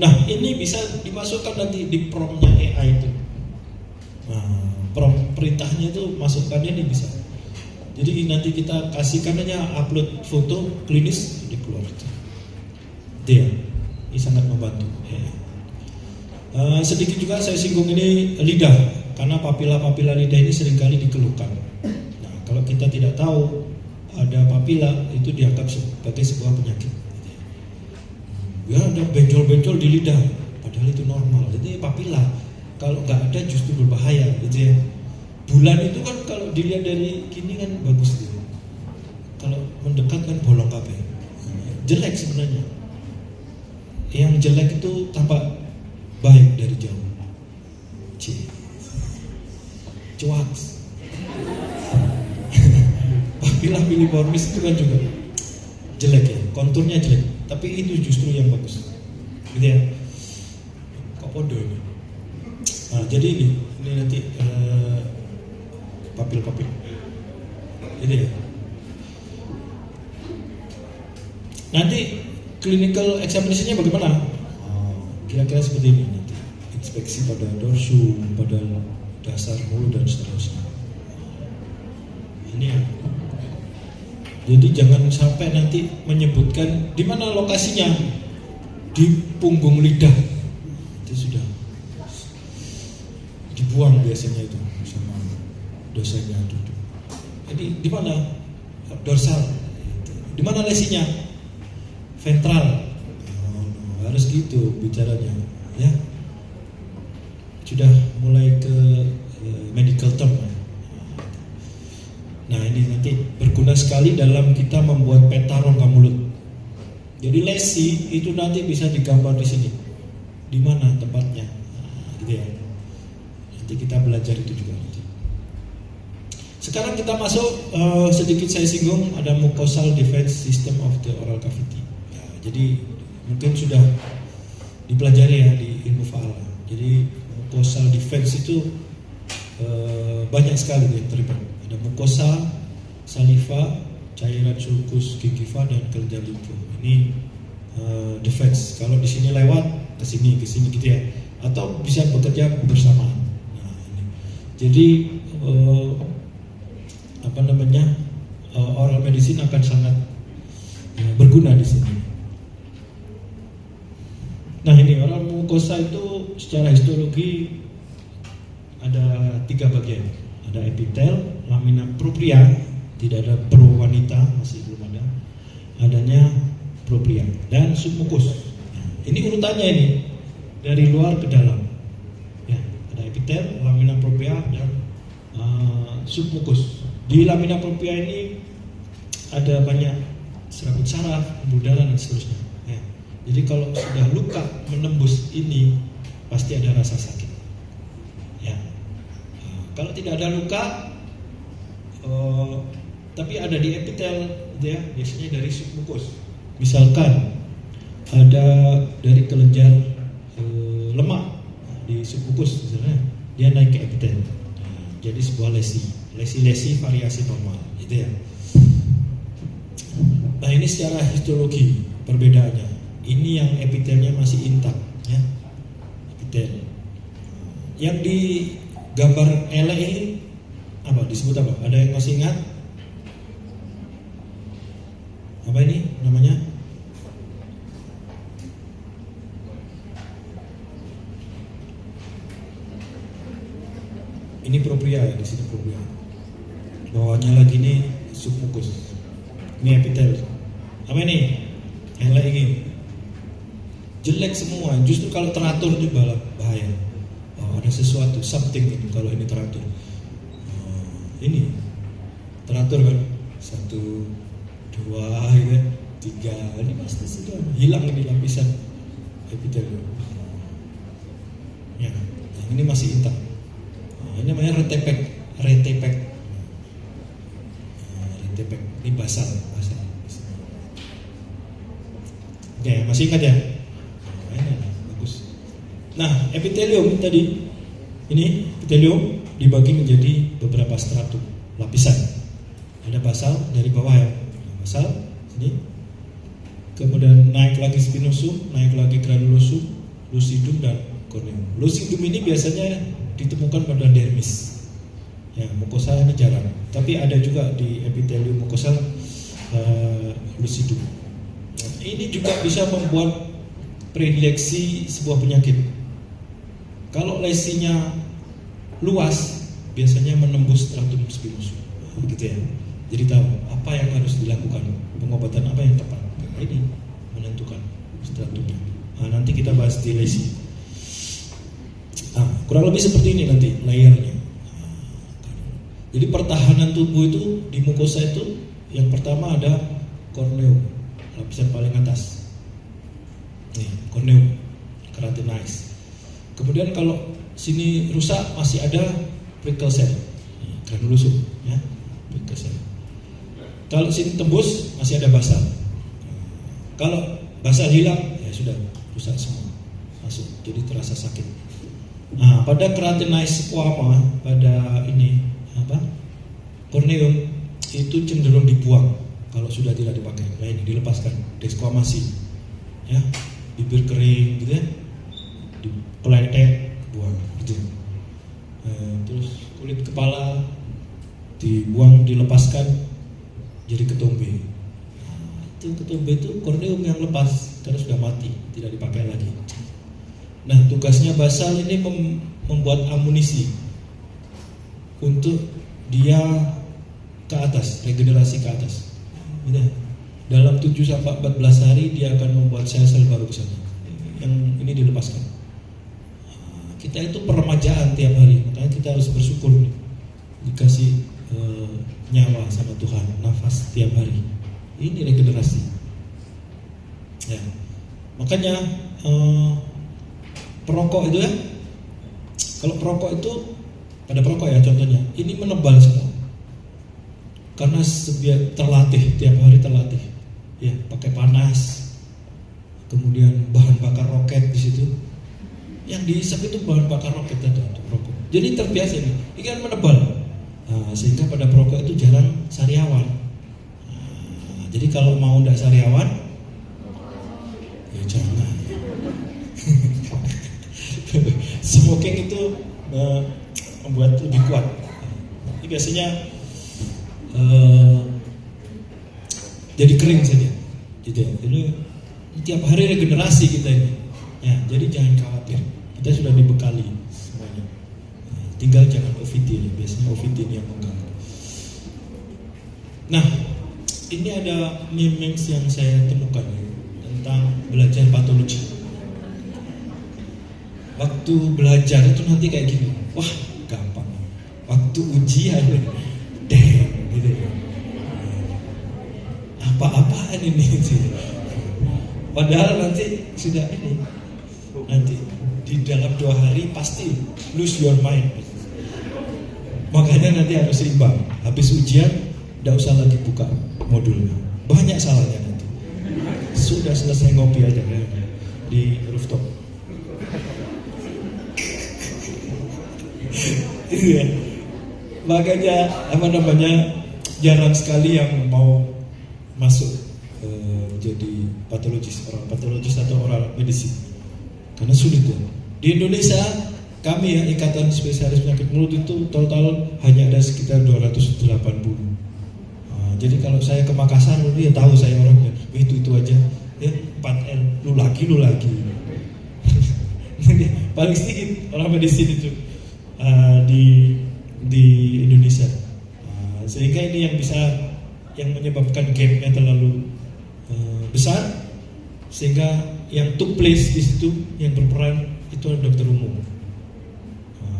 Nah, ini bisa dimasukkan nanti di promptnya AI itu. Nah, prompt perintahnya itu masukkannya ini bisa. Jadi nanti kita kasihkan aja upload foto klinis dikeluar itu. Ini sangat membantu. Sedikit juga saya singgung ini lidah, karena papila lidah ini seringkali dikeluhkan. Nah, kalau kita tidak tahu ada papila, itu dianggap sebagai sebuah penyakit. ya ada benjol-benjol di lidah, padahal itu normal. Jadi papila kalau nggak ada justru berbahaya, gitu ya. Bulan itu kan kalau dilihat dari gini kan bagus gitu. Kalau mendekat kan bolong kabeh. Jelek sebenarnya. Yang jelek itu tampak baik dari jauh. Cuaks. Papila filiformis itu kan juga jelek ya, konturnya jelek. Tapi itu justru yang bagus, gitu ya. Kok podo ini? Nah, jadi ini nanti papil-papil, ini ya. Nanti clinical examination-nya bagaimana? Kira-kira seperti ini nanti. Inspeksi pada dorsum, pada dasar mulut dan seterusnya. Ini ya. Jadi jangan sampai nanti menyebutkan di mana lokasinya, di punggung lidah. Itu sudah dibuang biasanya itu sama dosennya itu. Jadi di mana? Dorsal. Di mana lesinya? Ventral. Harus gitu bicaranya, ya. Sudah mulai ke medical term. Nah ini nanti berguna sekali dalam kita membuat peta rongga mulut. Jadi lesi itu nanti bisa digambar di sini, di mana tempatnya, gitu ya. Nanti kita belajar itu juga nanti. Sekarang kita masuk sedikit saya singgung ada mucosal defense system of the oral cavity. Ya, jadi mungkin sudah dipelajari ya di ilmu faal. Jadi mucosal defense itu banyak sekali yang terlibat. Ada mukosa, saliva, cairan sulcus gingiva dan kelenjar limfu. Ini defense. Kalau di sini lewat ke sini gitu ya. Atau bisa bekerja bersamaan. Nah, ini. Jadi oral medicine akan sangat berguna di sini. Nah ini oral mukosa itu secara histologi ada 3 bagian. Ada epitel, lamina propria, tidak ada pro wanita, masih belum ada. Adanya propria dan submukus. Nah, ini urutannya ini dari luar ke dalam. Ya, ada epitel, lamina propria dan submukus. Di lamina propria ini ada banyak serabut saraf, pembuluh darah dan seterusnya. Ya. Jadi kalau sudah luka menembus ini pasti ada rasa sakit. Ya. Kalau tidak ada luka, tapi ada di epitel, ya, biasanya dari submukus. Misalkan ada dari kelenjar lemak di submukus, misalnya, dia naik ke epitel. Jadi sebuah lesi variasi normal, gitu ya. Nah ini secara histologi perbedaannya. Ini yang epitelnya masih intak, ya, epitel. Yang di gambar ele ini apa disebut apa? Ada yang masih ingat? Apa ini namanya? Ini propria ya, di sini propria. Bawahnya lagi ini submukus. Ini epitel. Apa ini? Ele ini. Jelek semua. Justru kalau teratur juga bahaya. Ada sesuatu, something itu kalau ini teratur. Ini teratur kan, 1, 2, gitu, 3, ini pasti sudah hilang ini lapisan epitel. Ya, yang ini masih intak. Ini namanya retepek. Ini basal. Oke, masih ingat ya? Ini bagus. Nah, epitelium tadi. Ini epitelium dibagi menjadi beberapa stratum, lapisan. Ada basal dari bawah ya. Basal sini. Kemudian naik lagi spinosum, naik lagi granulosum, lucidum dan corneum. Lucidum ini biasanya ditemukan pada dermis. Ya, mukosa ini jarang. Tapi ada juga di epitelium mukosa lucidum. Ini juga bisa membuat predileksi sebuah penyakit. Kalau lesinya luas, biasanya menembus stratum spinosum, gitu ya. Jadi tahu apa yang harus dilakukan, pengobatan apa yang tepat. Ini menentukan strukturnya. Nah, nanti kita bahas di lesi. Kurang lebih seperti ini nanti layernya. Jadi pertahanan tubuh itu di mukosa itu yang pertama ada corneum, lapisan paling atas. Nih, corneum, keratinosis. Kemudian kalau sini rusak masih ada prickle cell, granulusum, ya, prickle cell. Kalau sini tembus masih ada basal. Kalau basal hilang ya sudah rusak semua, masuk, jadi terasa sakit. Nah, pada keratinosis squama, pada ini corneum itu cenderung dibuang kalau sudah tidak dipakai. Nah, ini dilepaskan, desquamasi, ya, bibir kering gitu ya, dipeletek, buang gitu. Terus kulit kepala dibuang, dilepaskan, jadi ketombe. Itu ketombe itu corneum yang lepas karena sudah mati, tidak dipakai lagi. Nah, tugasnya basal ini membuat amunisi untuk dia ke atas, regenerasi ke atas. Gitu. Dalam 7-14 hari dia akan membuat sel-sel baru ke sana. Yang ini dilepaskan. Kita itu peremajaan tiap hari, makanya kita harus bersyukur dikasih nyawa sama Tuhan, nafas tiap hari. Ini regenerasi. Ya. Makanya perokok itu ya, kalau perokok itu pada perokok ya contohnya, ini menebal semua. Karena terlatih, tiap hari terlatih, ya, pakai panas, kemudian bahan bakar roket di situ, yang dihisap itu bahan bakar roket ada untuk perokok. Jadi terbiasa ini kan menebal, sehingga pada perokok itu jarang sariawan. Jadi kalau mau tidak sariawan, ya jangan. Smoking itu membuat lebih kuat. Ini biasanya jadi kering saja, gitu. Jadi tiap hari regenerasi kita ini. Ya, jadi jangan khawatir. Kita sudah dibekali semuanya. Tinggal jangan OVT, biasanya OVT ini yang mengganggu. Nah, ini ada memes yang saya temukan tentang belajar patologi. Waktu belajar itu nanti kayak gini, wah gampang. Waktu ujian, gitu. Apa-apaan ini? Padahal nanti sudah ini, nanti di dalam 2 hari pasti lose your mind. Makanya nanti harus seimbang. Habis ujian, tidak usah lagi buka modulnya. Banyak salahnya nanti. Sudah selesai ngopi aja di rooftop. Iya. Makanya jarang sekali yang mau masuk jadi orang patologis atau orang medis, karena sulit ya. Di Indonesia kami ya, Ikatan Spesialis Penyakit Mulut itu total hanya ada sekitar 280. Jadi kalau saya ke Makassar, dia tahu saya orangnya itu aja ya, 4L, lu lagi paling sedikit orang medicine itu di Indonesia. Sehingga ini yang menyebabkan gapnya terlalu besar, sehingga yang took place di situ, yang berperan itu adalah dokter umum,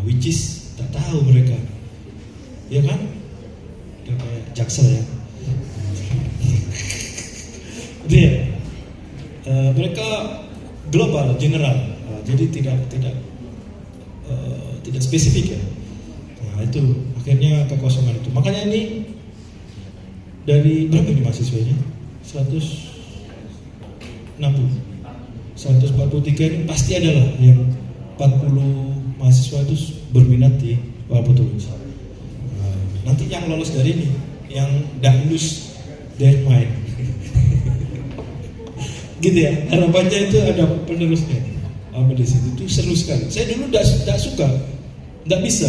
which is tak tahu mereka, ya kan? Udah kayak jaksel ya. Dia mereka global, general, jadi tidak spesifik ya. Nah itu akhirnya kekosongan itu. Makanya ini dari berapa ini mahasiswanya? 143 ini pasti adalah yang 40 mahasiswa itu berminat di patologi. Nanti yang lolos dari ini, yang tidak lulus their mind. Gitu ya, harapannya itu ada penerusnya. Medicine itu seru sekali. Saya dulu tidak suka, tidak bisa.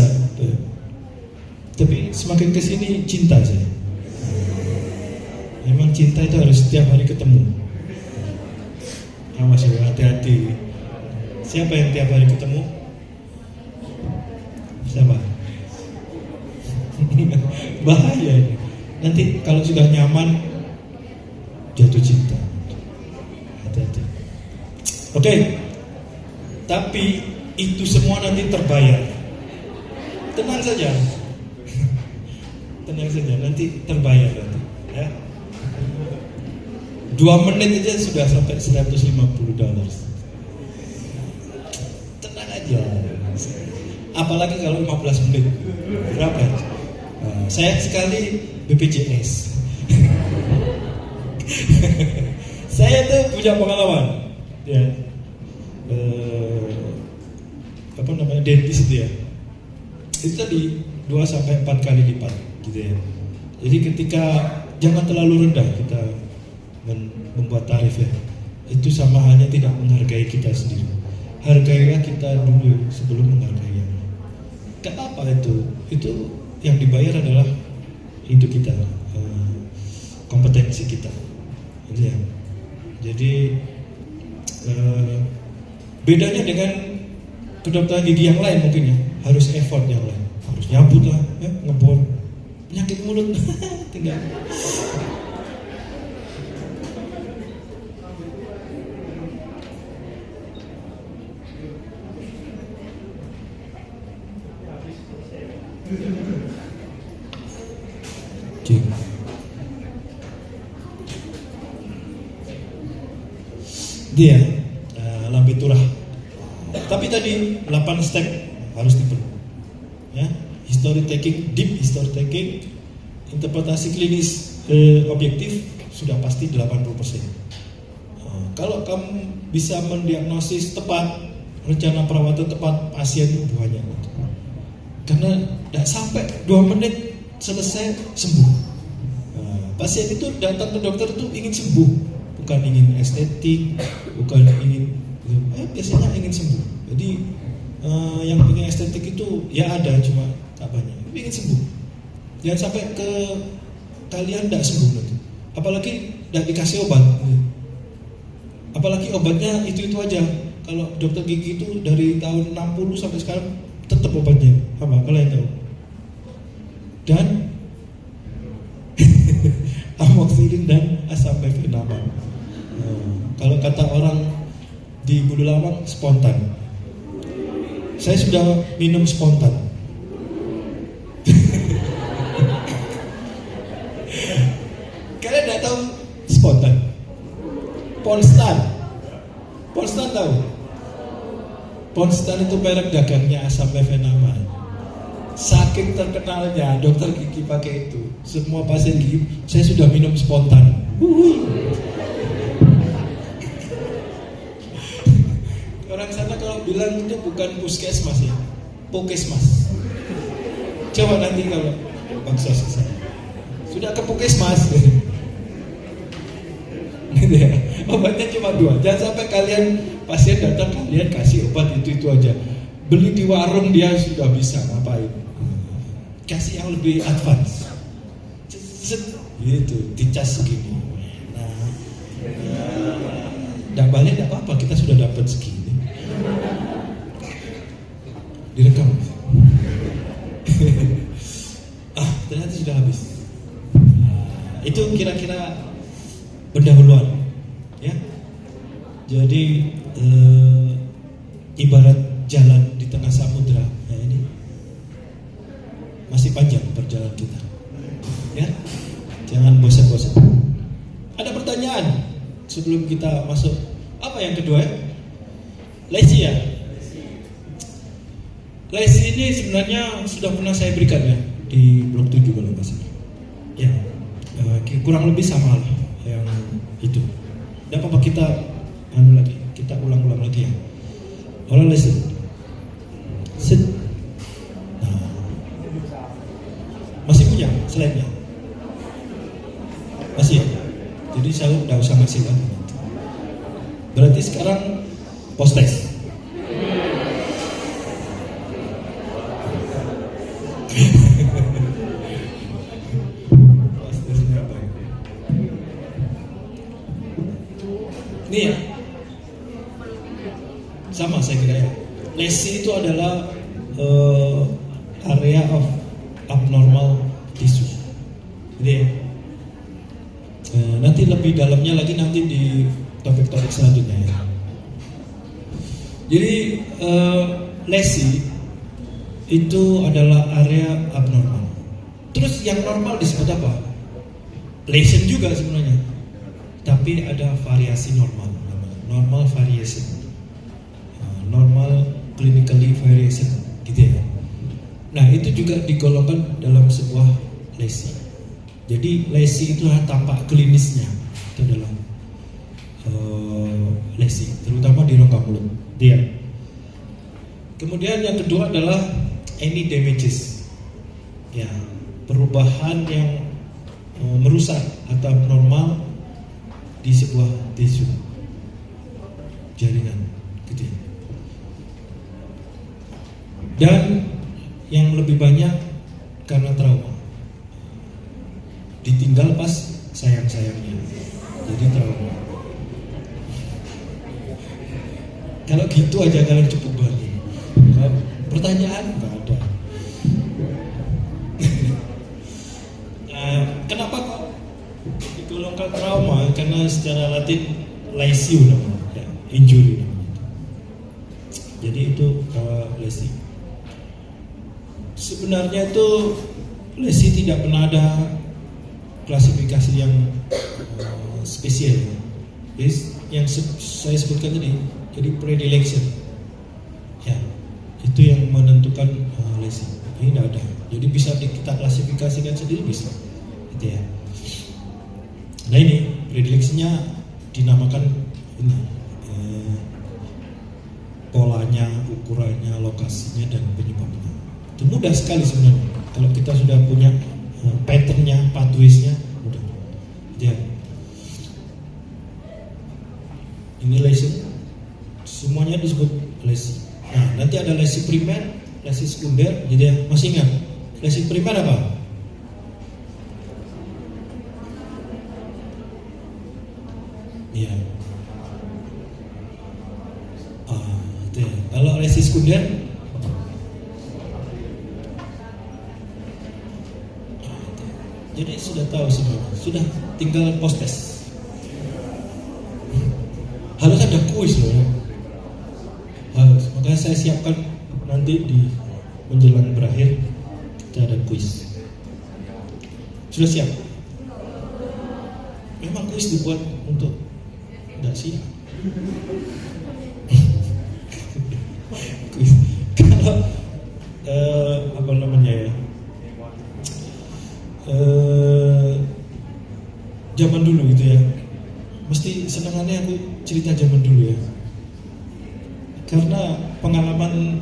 Tapi semakin kesini cinta saya. Memang cinta itu harus setiap hari ketemu. Awas ya, hati-hati. Siapa yang tiap hari ketemu? Siapa? Bahaya ini. Nanti kalau sudah nyaman jatuh cinta. Hati-hati. Oke, tapi itu semua nanti terbayar. Tenang saja, tenang saja, nanti terbayar nanti. Ya. 2 menit aja sudah sampai $150. Tenang aja. Apalagi kalau 15 menit, berapa? Saya sekali BPJS. Saya tuh punya pengalaman, ya, dentist itu ya. Itu tadi 2-4 kali lipat, gitu ya. Jadi ketika jangan terlalu rendah kita membuat tarif ya. Itu sama halnya tidak menghargai kita sendiri. Hargailah kita dulu sebelum menghargai yang lain. Kenapa itu? Itu yang dibayar adalah hidup kita, kompetensi kita. Itu ya. Jadi bedanya dengan kedokteran gigi yang lain mungkin ya, harus effort yang lain, harus nyabut lah, ya, ngebor, penyakit mulut, tinggal. Dia lambe turah. Tapi tadi 8 step harus dipenuhi. Ya, history taking, deep history taking, interpretasi klinis objektif sudah pasti 80%. Kalau kamu bisa mendiagnosis tepat, rencana perawatan tepat, pasien itu banyak. Karena tidak sampai 2 menit selesai sembuh. Pasien itu datang ke dokter itu ingin sembuh, bukan ingin estetik, bukan ingin, biasanya ingin sembuh. Jadi yang ingin estetik itu ya ada, cuma tak banyak. Ingin sembuh. Jangan sampai ke kalian tidak sembuh nanti. Apalagi tidak dikasih obat. Apalagi obatnya itu aja. Kalau dokter gigi itu dari tahun 60 sampai sekarang tetap obatnya apa? Kalian tahu? Dan amoxicillin dan asam mefenamic. Kalau kata orang di Bulu Lawang, spontan. Saya sudah minum spontan. Kalian tidak tahu spontan? Ponstan. Ponstan tahu? Ponstan itu merek dagangnya asam mefenamic. Saking terkenalnya dokter gigi pakai itu, semua pasien gigi, saya sudah minum spontan. Orang sana kalau bilang itu bukan puskesmas ya, pokesmas. Coba nanti kalau baksos ke sana, sudah ke pokesmas. Gitu ya. Obatnya cuma 2. Jangan sampai kalian pasien datang kalian kasih obat itu aja. Beli di warung dia sudah bisa ngapain? Kasih yang lebih advance. Gitu, dicas segini. Nah, tidak balik tidak apa-apa, kita sudah dapat segini. Direkam. Ternyata sudah habis. Itu kira-kira pendahuluan, ya. Jadi ibarat jalan di tengah samudra, ya ini masih panjang perjalanan kita, ya. Jangan bosan-bosan. Ada pertanyaan sebelum kita masuk? Apa yang kedua ya? Lesi ya. Lesi ini sebenarnya sudah pernah saya berikan ya di blog 7 kalau nggak salah. Ya, kurang lebih sama lah yang itu. Dan apa kita lagi? Kita ulang-ulang lagi ya. Orang lesi. Sit. Nah. Masih punya slide-nya? Masih ya? Jadi saya tidak usah ngasih lagi. Berarti sekarang post test. Post testnya apa? Ini ya. Sama saya kira ya. Lesi itu adalah area of abnormal tissue. Jadi nanti lebih dalamnya lagi nanti di topik-topik selanjutnya ya. Jadi lesi itu adalah area abnormal. Terus yang normal disebut apa? Lesion juga sebenarnya, tapi ada variasi normal, normal variation, normal clinically variation, gitu ya. Nah itu juga digolongkan dalam sebuah lesi. Jadi lesi itu tampak klinisnya itu adalah lesi, terutama di rongga mulut. Dia. Kemudian yang kedua adalah any damages, ya perubahan yang merusak atau abnormal di sebuah tisu jaringan, gitu ya. Dan yang lebih banyak karena trauma, ditinggal pas sayang-sayangnya, jadi trauma. Kalau gitu aja kalian cukup banget. Pertanyaan nggak ada. Kenapa kok digolongkan trauma? Karena secara Latin lesio namanya, ya, injury namanya. Jadi itu lesi. Sebenarnya itu lesi tidak pernah ada klasifikasi yang spesial. Jadi yang saya sebutkan tadi, jadi predilection, ya itu yang menentukan lesi. Ini tidak ada. Jadi bisa kita klasifikasikan sendiri bisa, gitu ya. Nah ini predilectionnya dinamakan ini, polanya, ukurannya, lokasinya dan penyebabnya. Itu mudah sekali sebenarnya. Kalau kita sudah punya patternnya, pathways-nya, mudah. Ya. Ini lesi, semuanya disebut lesi. Nah, nanti ada lesi primer, lesi sekunder. Jadi masih ingat, lesi primer apa? Iya. Itu ya. Kalau lesi sekunder, jadi sudah tahu semua, sudah tinggal post test. Harus ada kuis loh ya. Harus, makanya saya siapkan nanti di menjelang berakhir kita ada kuis. Sudah siap? Memang kuis dibuat untuk tidak siap. Kuis. Kalau apa namanya ya? Zaman dulu gitu ya, mesti senangannya aku cerita zaman dulu ya, karena pengalaman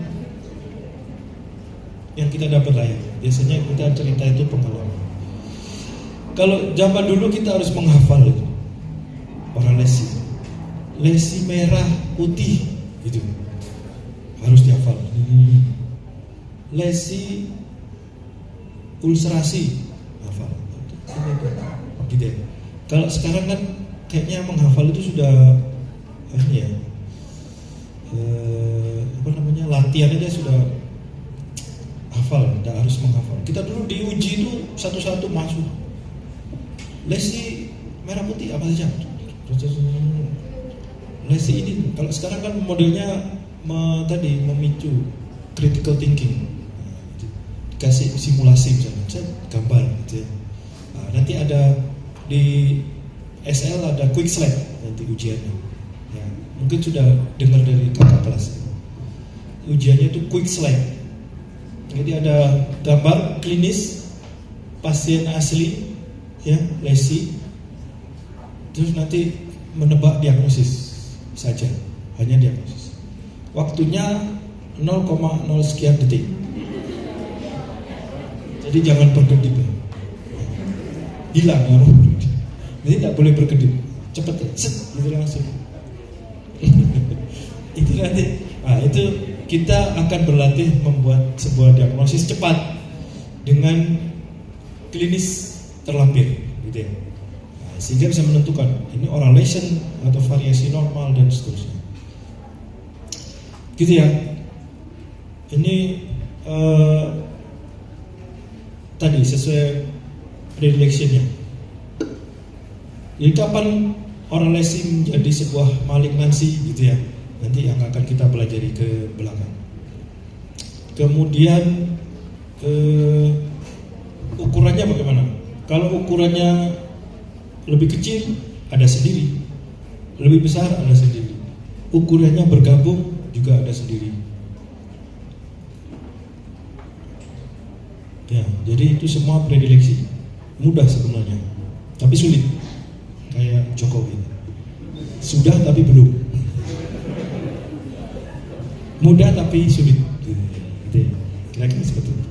yang kita dapat lah ya. Biasanya kita cerita itu pengalaman. Kalau zaman dulu kita harus menghafal itu, para lesi merah putih gitu harus dihafal. Lesi ulcerasi hafal gitu ya. Kalau sekarang kan kayaknya menghafal itu sudah ini ya, apa namanya, latihan aja sudah hafal, tidak harus menghafal. Kita dulu diuji itu satu-satu masuk. Lesi merah putih apa saja? Lesi ini kalau sekarang kan modelnya tadi memicu critical thinking, dikasih simulasi misalnya, saya gambar gitu ya. Nah, nanti ada di SL ada quick slide nanti ujiannya. Ya, mungkin sudah dengar dari kakak kelas. Ujiannya itu quick slide. Jadi ada gambar klinis pasien asli, ya, lesi. Terus nanti menebak diagnosis saja, hanya diagnosis. Waktunya 0,0 sekian detik. Jadi jangan berkedip. Hilang ya. Jadi tidak boleh berkedip, cepet ya, gitu langsung. Itu nanti, nah itu kita akan berlatih membuat sebuah diagnosis cepat dengan klinis terlampir, gitu ya. Nah, sehingga bisa menentukan ini oral lesion atau variasi normal dan seterusnya. Gitu ya. Ini tadi sesuai predilectionnya. Jadi kapan oral lesi menjadi sebuah malignansi gitu ya, nanti yang akan kita pelajari ke belakang. Kemudian ukurannya bagaimana? Kalau ukurannya lebih kecil ada sendiri, lebih besar ada sendiri. Ukurannya bergabung juga ada sendiri. Ya, jadi itu semua predileksi. Mudah sebenarnya, tapi sulit. Kayak Jokowi. Sudah tapi belum. Mudah tapi sulit. Kira-kira seperti itu.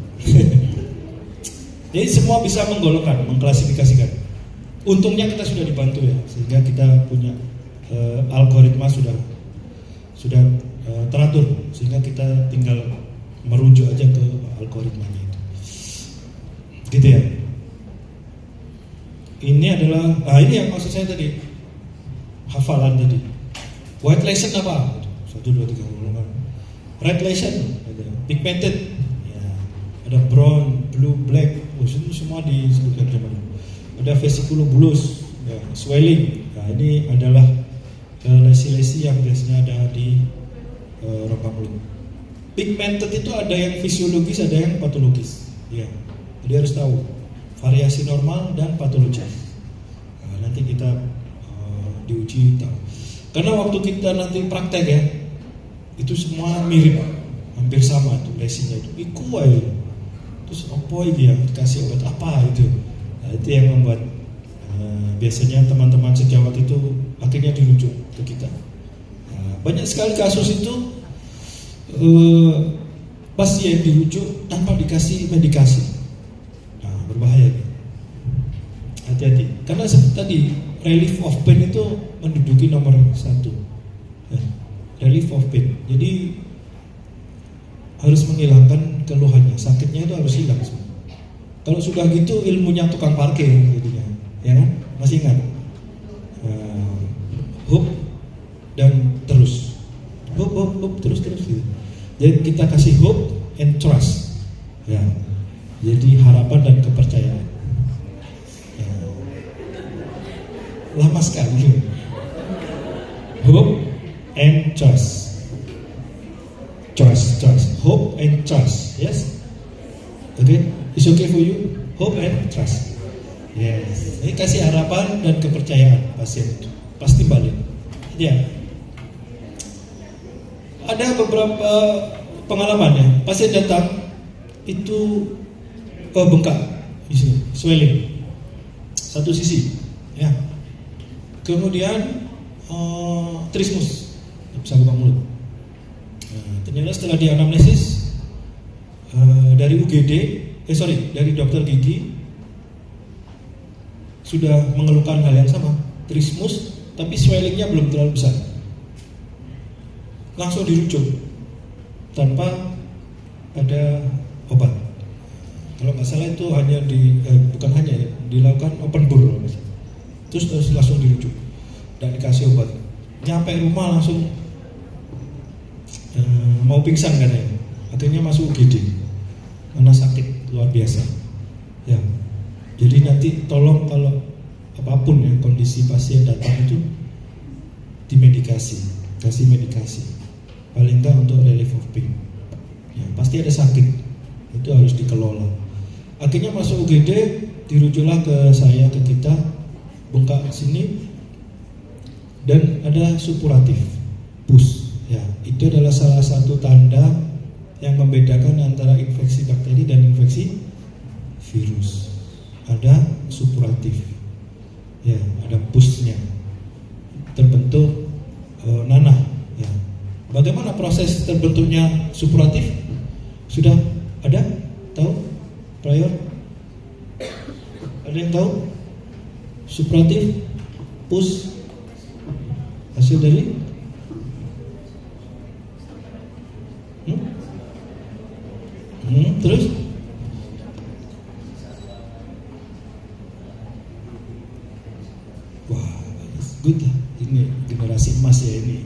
Jadi semua bisa menggolongkan, mengklasifikasikan. Untungnya kita sudah dibantu ya, sehingga kita punya algoritma sudah teratur, sehingga kita tinggal merujuk aja ke algoritmanya itu. Gitu ya. Ini adalah, ini yang maksud saya tadi, hafalan tadi. White lesion apa? 1, 2, 3, 4. Red lesion, pigmented, ya. Ada brown, blue, black, itu semua disebutkan sama dulu. Ada vesiculobulus, ya, swelling. Nah, ini adalah lesi-lesi yang biasanya ada di rongga mulut. Pigmented itu ada yang fisiologis, ada yang patologis. Ya, jadi harus tahu variasi normal dan patologis. Nah, nanti kita diuji tahu. Karena waktu kita nanti praktek ya, itu semua mirip, hampir sama tuh lesinya itu. Iku aja. Terus apa ini ya? Dikasih obat apa itu? Nah, itu yang membuat biasanya teman-teman sejawat itu akhirnya dirujuk ke kita. Nah, banyak sekali kasus itu pasien dirujuk tanpa dikasih medikasi. Nah, berbahaya. Hati-hati. Karena seperti tadi, relief of pain itu menduduki nomor 1. Ya, relief of pain. Jadi harus menghilangkan keluhannya, sakitnya itu harus hilang semua. Kalau sudah gitu ilmunya tukang parkir jadinya, ya kan? Masih ingat? Hope dan terus, hope terus gitu. Jadi kita kasih hope and trust, ya. Jadi harapan dan kepercayaan. Ya. Lama sekali. Hope and trust. Trust, hope and trust, yes? Okay, it's okay for you? Hope and trust. Yes. Ini kasih harapan dan kepercayaan pasien itu. Pasti balik. Ya. Ada beberapa pengalaman ya. Pasien datang itu bengkak di sini, swelling. Satu sisi, ya. Kemudian trismus, bisa buka mulut. Ternyata setelah dianamnesis dari UGD, dari dokter gigi sudah mengeluhkan hal yang sama, trismus, tapi swellingnya belum terlalu besar. Langsung dirujuk tanpa ada obat. Kalau nggak salah itu hanya bukan hanya ya, dilakukan open bore, terus langsung dirujuk dan dikasih obat. Nyampe rumah langsung mau pingsan katanya, akhirnya masuk UGD karena sakit luar biasa. Ya, jadi nanti tolong kalau apapun ya kondisi pasien datang itu dimedikasi, kasih medikasi, paling enggak untuk relief of pain. Ya, pasti ada sakit, itu harus dikelola. Akhirnya masuk UGD, dirujuklah ke saya, ke kita, bengkak sini, dan ada supuratif, pus. Ya, itu adalah salah satu tanda yang membedakan antara infeksi bakteri dan infeksi virus. Ada supuratif, ya, ada pusnya, terbentuk nanah. Ya. Bagaimana proses terbentuknya supuratif? Sudah ada? Tahu? Prior? Ada yang tahu? Supuratif, pus, hasil dari? Terus? Wah, good. Ini generasi emas ya ini.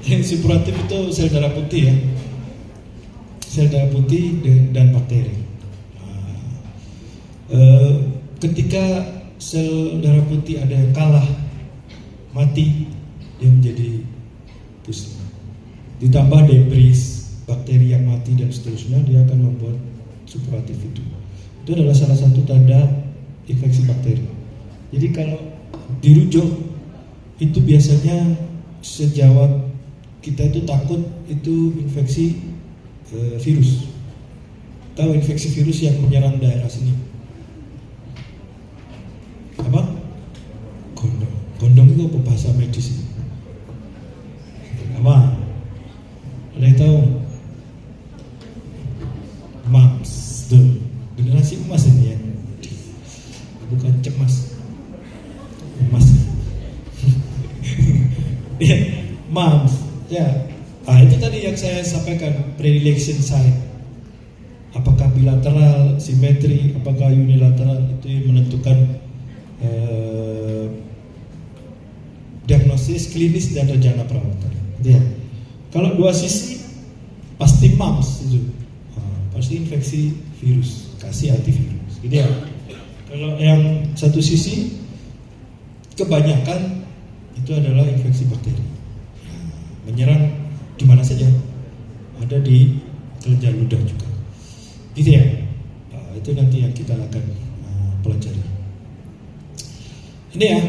Yang supuratif itu sel darah putih ya, sel darah putih dan bakteri. Ketika sel darah putih ada yang kalah, mati, dia menjadi pusing. Ditambah debris, bakteri yang mati dan seterusnya, dia akan membuat suppuratif itu. Itu adalah salah satu tanda infeksi bakteri. Jadi kalau dirujuk itu biasanya sejawat kita itu takut itu infeksi virus. Tahu infeksi virus yang menyerang daerah sini? Apa? Gondong. Gondong itu apa bahasa medis? Apa? Ada yang tahu? Mumps. Tuh, generasi emas ini ya. Bukan cemas. Emas. Ya, mumps. Ya. Ah, itu tadi yang saya sampaikan, predilection site. Apakah bilateral, simetri, apakah unilateral, itu yang menentukan diagnosis klinis dan rencana perawatan. Ya. Kalau dua sisi pasti mumps itu, pasti infeksi virus, kasih antivirus, gitu ya. Kalau yang satu sisi kebanyakan itu adalah infeksi bakteri, menyerang di mana saja, ada di kelenjar ludah juga, gitu ya. Itu nanti yang kita akan pelajari. Ini ya,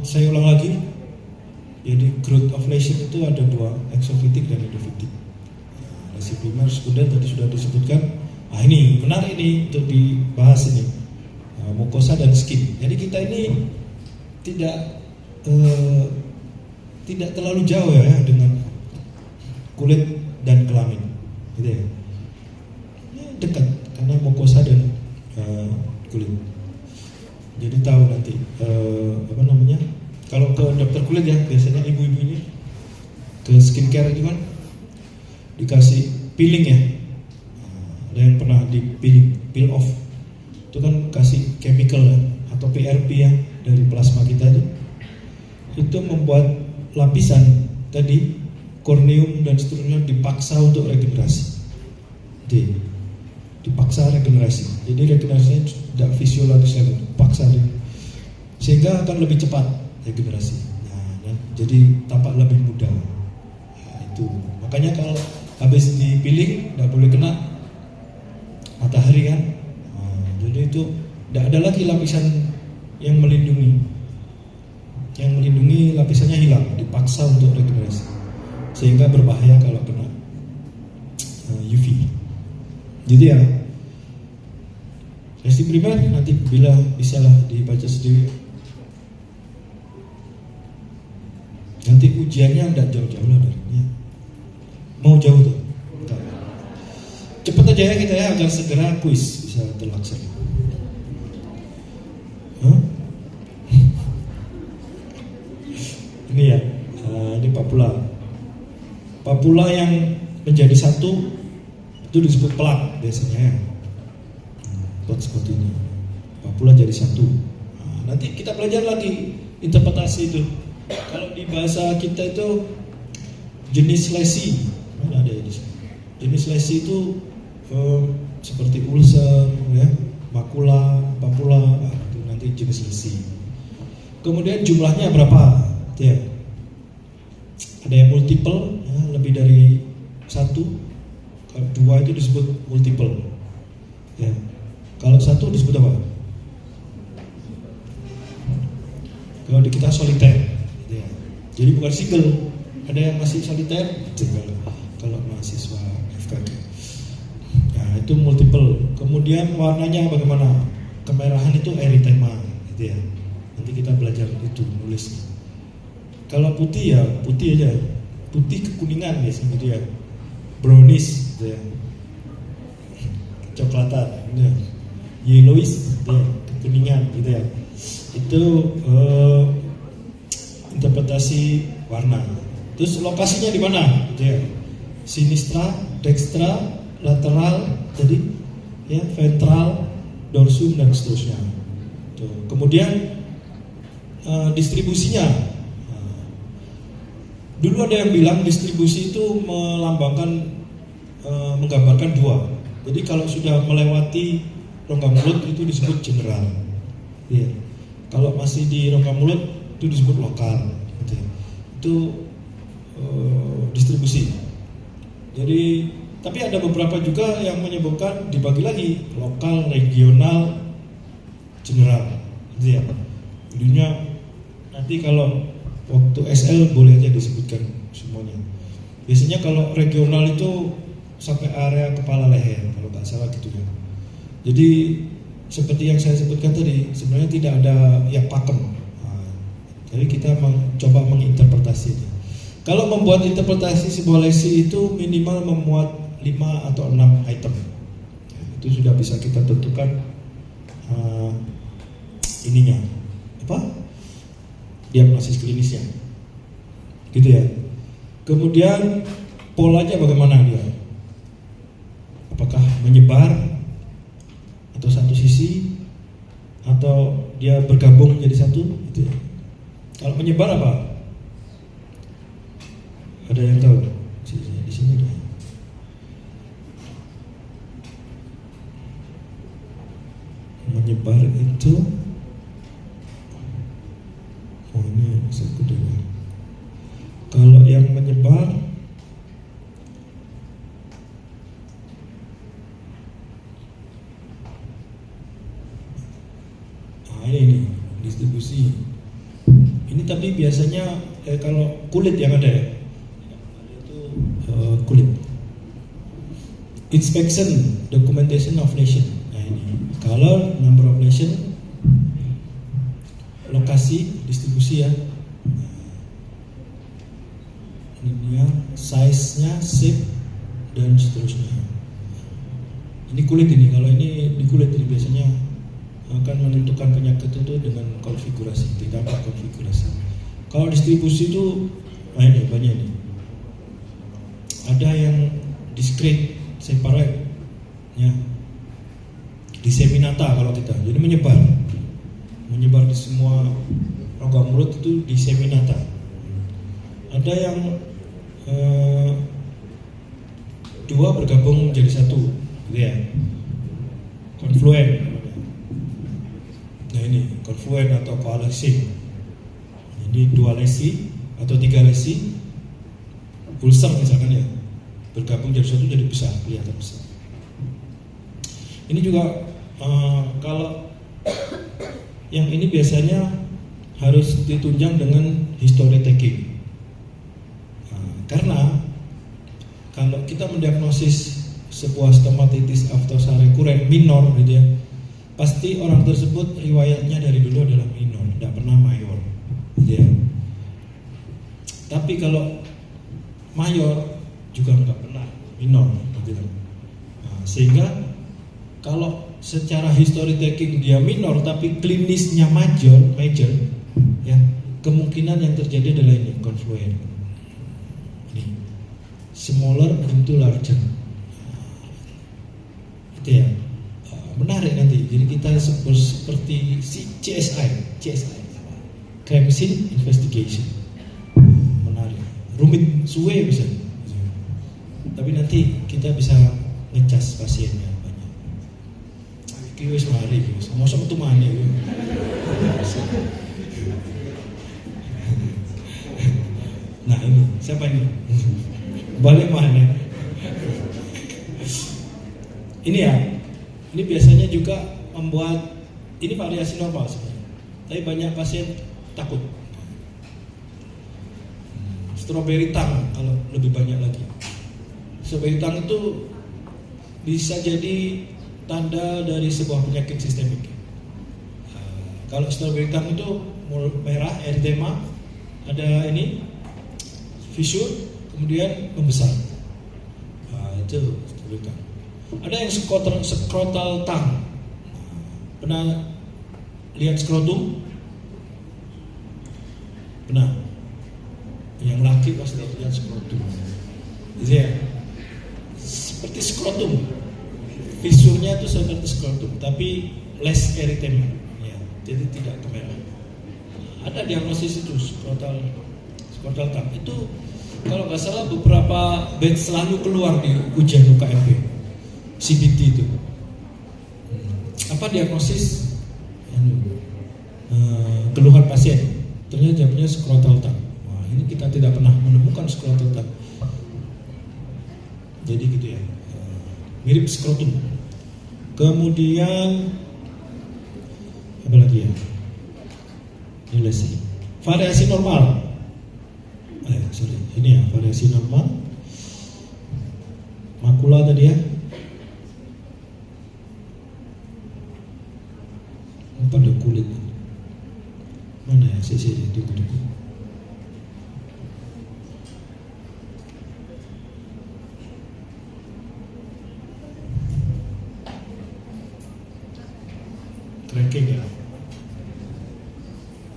saya ulang lagi. Jadi growth of lesion itu ada dua, exophytic dan endophytic. Lesi primer, sekunder tadi sudah disebutkan. Ini menarik ini untuk dibahas ini, mukosa dan skin. Jadi kita ini tidak terlalu jauh ya dengan kulit dan kelamin, gitu ya. Dekat karena mukosa dan kulit. Jadi tahu nanti apa namanya? Kalau ke dokter kulit ya, biasanya ibu-ibu ini ke skincare itu kan dikasih peeling ya. Ada yang pernah di peel off, itu kan kasih chemical ya, atau PRP ya dari plasma kita itu membuat lapisan tadi korneum dan seterusnya dipaksa untuk regenerasi. Jadi dipaksa regenerasi. Jadi regenerasinya tidak fisiologis lagi, paksa dia. Sehingga akan lebih cepat regenerasi. Nah, jadi tampak lebih mudah. Nah, itu. Makanya kalau habis dipilih tidak boleh kena matahari kan. Nah, jadi itu tidak ada lagi lapisan yang melindungi. Yang melindungi lapisannya hilang, dipaksa untuk regenerasi. Sehingga berbahaya kalau kena UV. Jadi ya, lesi primer nanti bila bisalah dibaca sendiri. Nanti ujiannya tidak jauh-jauh lah dari ini. Mau jauh tuh? Enggak. Cepet aja ya kita ya agar segera kuis bisa terlaksana. Ini ya, ini papula. Papula yang menjadi satu itu disebut plak biasanya. Plak seperti ini. Papula jadi satu. Nah, nanti kita belajar lagi interpretasi itu. Kalau di bahasa kita itu jenis lesi, mana ada di sini? Jenis lesi itu seperti ulcer, ya, makula, papula, itu nanti jenis lesi. Kemudian jumlahnya berapa? Ya. Ada yang multiple, ya, lebih dari satu. Kalau dua itu disebut multiple. Ya. Kalau satu disebut apa? Kalau di kita soliter. Ya. Jadi bukan single. Ada yang masih soliter, kalau mahasiswa FKG. Nah, itu multiple. Kemudian warnanya bagaimana? Kemerahan itu erythema, gitu ya. Nanti kita belajar itu nulis. Kalau putih ya putih aja, putih kekuningan biasanya gitu ya, brownish, gitu ya, coklatan, gitu ya. Yellowish, gitu ya, kekuningan, gitu ya. Itu interpretasi warna. Terus lokasinya di mana? Gitu ya. Sinistra, dextra, lateral, jadi ya ventral, dorsum dan seterusnya. Tuh. Kemudian distribusinya. Dulu ada yang bilang distribusi itu melambangkan, menggambarkan dua. Jadi kalau sudah melewati rongga mulut itu disebut general. Ya. Kalau masih di rongga mulut itu disebut lokal. Gitu ya. itu distribusi. Jadi tapi ada beberapa juga yang menyebutkan dibagi lagi lokal, regional, general. Gitu ya. Jadinya nanti kalau waktu SL boleh aja disebutkan semuanya. Biasanya kalau regional itu sampai area kepala leher kalau nggak salah gitu ya. Jadi seperti yang saya sebutkan tadi, sebenarnya tidak ada yang pakem. Nah, jadi kita mencoba menginterpretasi itu. Kalau membuat interpretasi sebuah lesi itu minimal memuat 5 atau 6 item. Itu sudah bisa kita tentukan ininya apa? Diagnosis klinisnya. Gitu ya. Kemudian polanya bagaimana dia? Apakah menyebar atau satu sisi atau dia bergabung menjadi satu gitu ya. Kalau menyebar apa? Ada yang tahu? Di sini ada. Menyebar itu ini saya dengar. Kalau yang menyebar ini distribusi. Ini tapi biasanya kalau kulit yang ada ya. Kulit. Inspection, documentation of lesion. Nah ini color, number of lesion, lokasi, distribusi ya. Ini dia, size-nya, shape, dan seterusnya. Ini kulit ini. Kalau ini di kulit ini biasanya akan menentukan penyakit itu dengan konfigurasi, tidak ada konfigurasi. Kalau distribusi itu banyak ini. Ada yang discrete, separate, ya, disseminata kalau kita, jadi menyebar di semua rongga mulut itu disseminata. Ada yang dua bergabung menjadi satu, gitu ya, confluent. Nah ini confluent atau coalescing. Jadi 2 lesi atau 3 lesi, ulcer misalkan ya, bergabung jadi satu jadi besar, kelihatan besar. Ini juga kalau yang ini biasanya harus ditunjang dengan history taking. Karena kalau kita mendiagnosis sebuah stomatitis aftosa recurrent minor gitu ya, pasti orang tersebut riwayatnya dari dulu adalah minor, tidak pernah mayor, gitu ya. Tapi kalau mayor juga nggak pernah minor, gitu. Nah, sehingga kalau secara history taking dia minor tapi klinisnya major, ya kemungkinan yang terjadi adalah ini confluent. Ini smaller into larger, itu ya. Menarik nanti. Jadi kita seperti si CSI, crime scene investigation. Menarik. Rumit suwe bisa. Tapi nanti kita bisa ngecas pasiennya banyak. Iki wis mari wis. Mosok metu maneh. Nah ini siapa ini? Balik mana? Ini ya. Ini biasanya juga membuat ini variasi normal sebenarnya. Tapi banyak pasien takut. Strawberry tongue kalau lebih banyak lagi. Strawberry tongue itu bisa jadi tanda dari sebuah penyakit sistemik. Kalau strawberry tongue itu merah, eritema, ada ini fissure, kemudian membesar. Itu strawberry tongue. Ada yang scrotal tongue. Pernah lihat skrotum? Pernah? Yang laki pasti lihat skrotum. Gitu ya? Seperti skrotum. Fisurnya itu seperti skrotum, tapi less erythema. Ya, jadi tidak kemerah. Ada diagnosis itu scrotal tongue. Itu kalau nggak salah beberapa batch selalu keluar di ujian UKMP. CBT itu apa diagnosis keluhan pasien? Ternyata jawabnya scrotal tongue. Wah ini kita tidak pernah menemukan skrototan. Jadi gitu ya, mirip skrotum. Kemudian apa lagi ya? Ini lesi. Variasi normal. Ini ya variasi normal. Makula tadi ya. Pada kulit. Mana ya sisi itu? Cracking ya.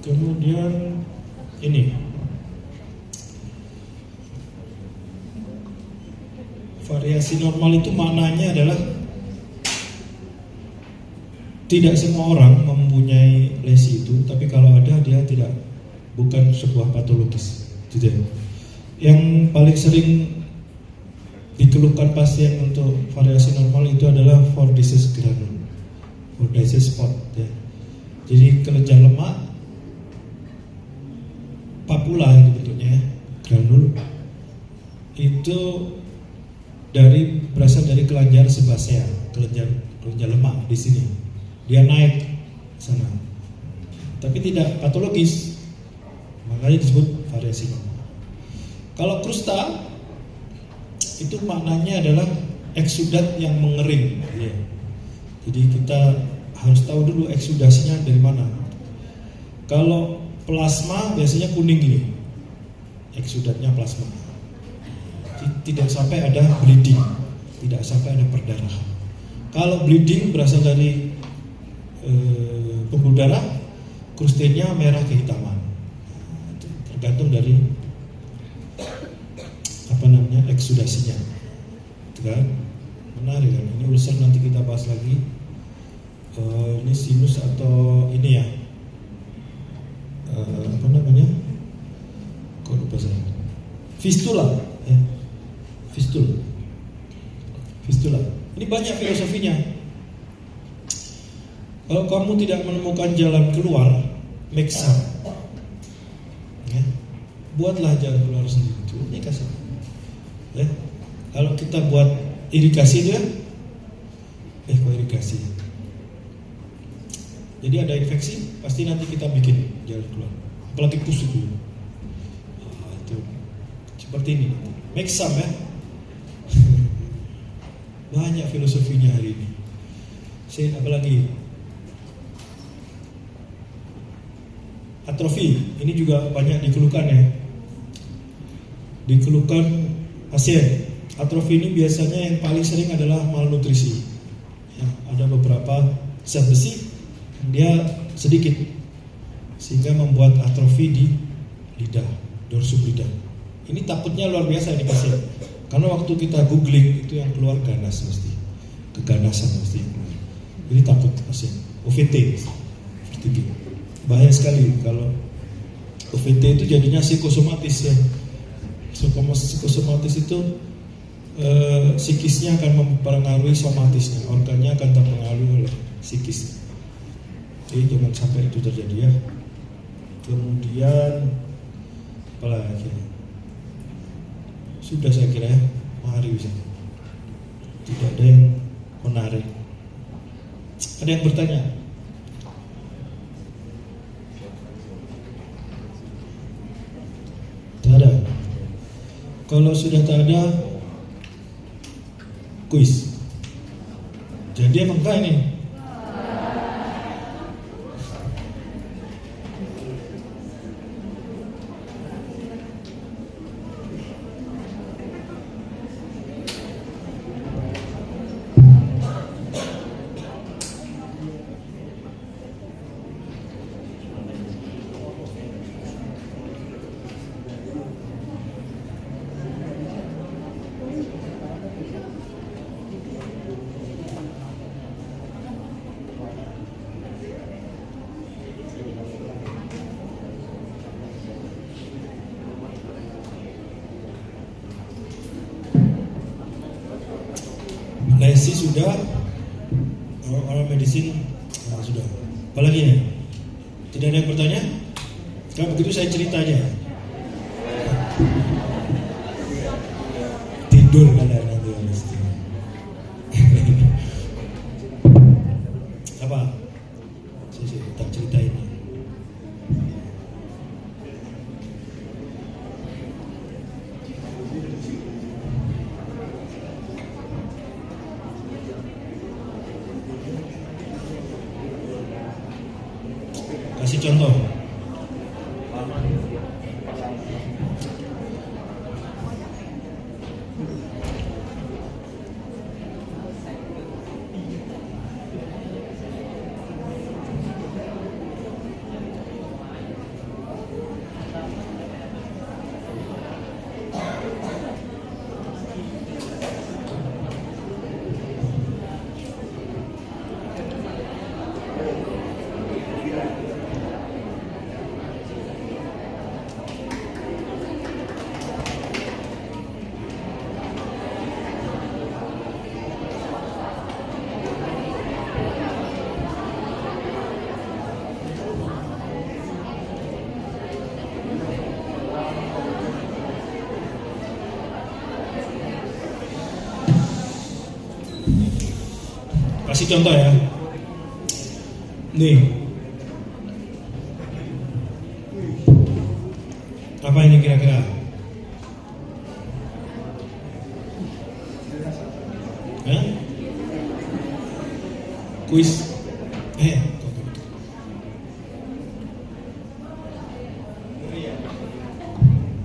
Kemudian ini variasi normal itu maknanya adalah tidak semua orang mempunyai lesi itu, tapi kalau ada dia bukan sebuah patologis. Gitu ya. Yang paling sering dikeluhkan pasien untuk variasi normal itu adalah Fordyceps granule, Fordyceps spot. Ya. Jadi kelenjar lemak, papula itu bentuknya, granul itu berasal dari kelenjar sebasea, kelenjar lemak di sini. Dia naik sana, tapi tidak patologis, makanya disebut variasi normal. Kalau krusta itu maknanya adalah eksudat yang mengering, ya. Jadi kita harus tahu dulu eksudasinya dari mana. Kalau plasma biasanya kuning ini, eksudatnya plasma. Tidak sampai ada bleeding, tidak sampai ada perdarahan. Kalau bleeding berasal dari pembuluh darah, krustenya merah kehitaman. Tergantung dari eksudasinya. Itu kan menarik kan. Ini ulcer nanti kita bahas lagi. Ini sinus atau ini ya, kok lupa saya, fistula ya. Fistula ini banyak filosofinya. Kalau kamu tidak menemukan jalan keluar, make some, ya. Buatlah jalan keluar sendiri. Ini kasih, ya. Kalau kita buat irigasi dia, kok irigasi? Jadi ada infeksi, pasti nanti kita bikin jalan keluar. Apalagi pusing dulu. Itu seperti ini. Make some ya. Banyak filosofinya hari ini. Apalagi atrofi, ini juga banyak dikeluhkan ya. Dikeluhkan pasien. Atrofi ini biasanya yang paling sering adalah malnutrisi. Ya, ada beberapa zat besi dia sedikit sehingga membuat atrofi di lidah, dorsum lidah. Ini takutnya luar biasa ini pasien. Karena waktu kita googling itu yang keluar ganas mesti, keganasan mesti yang keluar. Jadi takut pasien. OVT seperti itu. Bahaya sekali kalau OVT itu jadinya psikosomatis ya. Psikosomatis itu psikisnya akan mempengaruhi somatisnya, organnya akan terpengaruhi oleh psikis. Jadi jangan sampai itu terjadi ya. Kemudian apa lagi? Sudah saya kira ya, mari bisa. Tidak ada yang menarik. Ada yang bertanya? Tak ada. Kalau sudah tak ada, kuis. Jadi emang enggak ini? Lesi sudah, orang medicine sudah. Apalagi nih? Tidak ada yang bertanya? Kalau begitu saya cerita aja. Apa? Saya tak ceritain. Kasih contoh. Kasih contoh ya. Nih. Apa ini kira-kira? Hah? Kuis.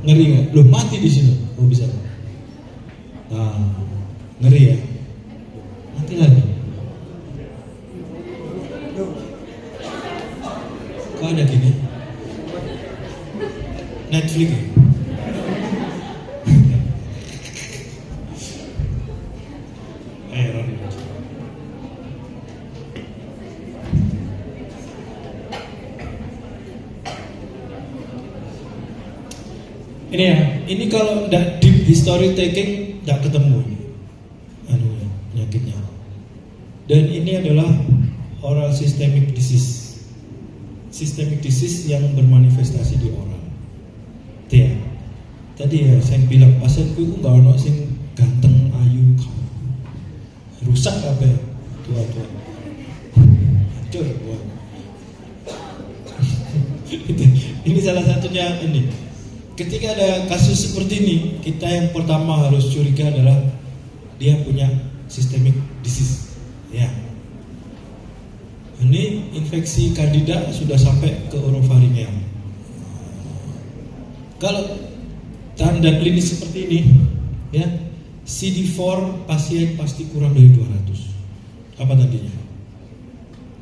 Ngeri nggak? Loh, mati di sini. Oh bisa. Nah, ngeri ya. Mati lagi. Kok ada gini? Netflix ya? Error. Ini ya, ini kalau tidak deep history taking tidak ketemu ini, penyakitnya. Dan ini adalah oral systemic disease. Systemic disease yang bermanifestasi di oral. Ya. Tadi ya saya bilang pasienku itu nggak ono sing ganteng, ayu, rusak apa? Tua-tua. Hancur. Ini salah satunya ini. Ketika ada kasus seperti ini, kita yang pertama harus curiga adalah dia punya systemic disease. Ya. Ini infeksi Candida sudah sampai ke orofaringea. Kalau tanda klinis seperti ini, ya, CD4 pasien pasti kurang dari 200. Apa tadinya?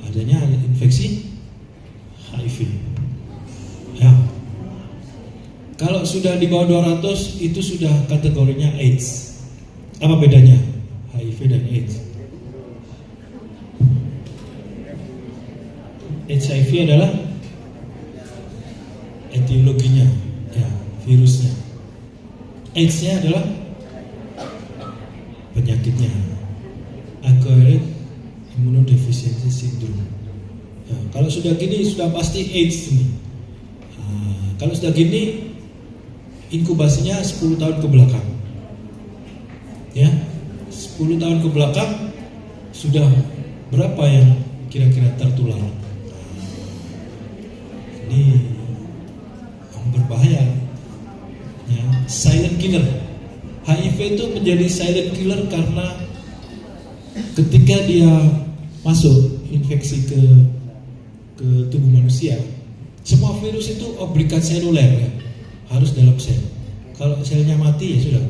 Adanya infeksi HIV. Ya. Kalau sudah di bawah 200 itu sudah kategorinya AIDS. Apa bedanya HIV dan AIDS? HIV adalah etiologinya, ya, virusnya. AIDS-nya adalah penyakitnya, acquired immunodeficiency syndrome. Ya, kalau sudah gini sudah pasti AIDS ini. Nah, kalau sudah gini inkubasinya 10 tahun ke belakang. Ya, 10 tahun ke belakang sudah berapa yang kira-kira tertular? Ini yang berbahaya, ya, silent killer. HIV itu menjadi silent killer karena ketika dia masuk infeksi ke tubuh manusia, semua virus itu obligat seluler, ya, harus dalam sel. Kalau selnya mati ya sudah,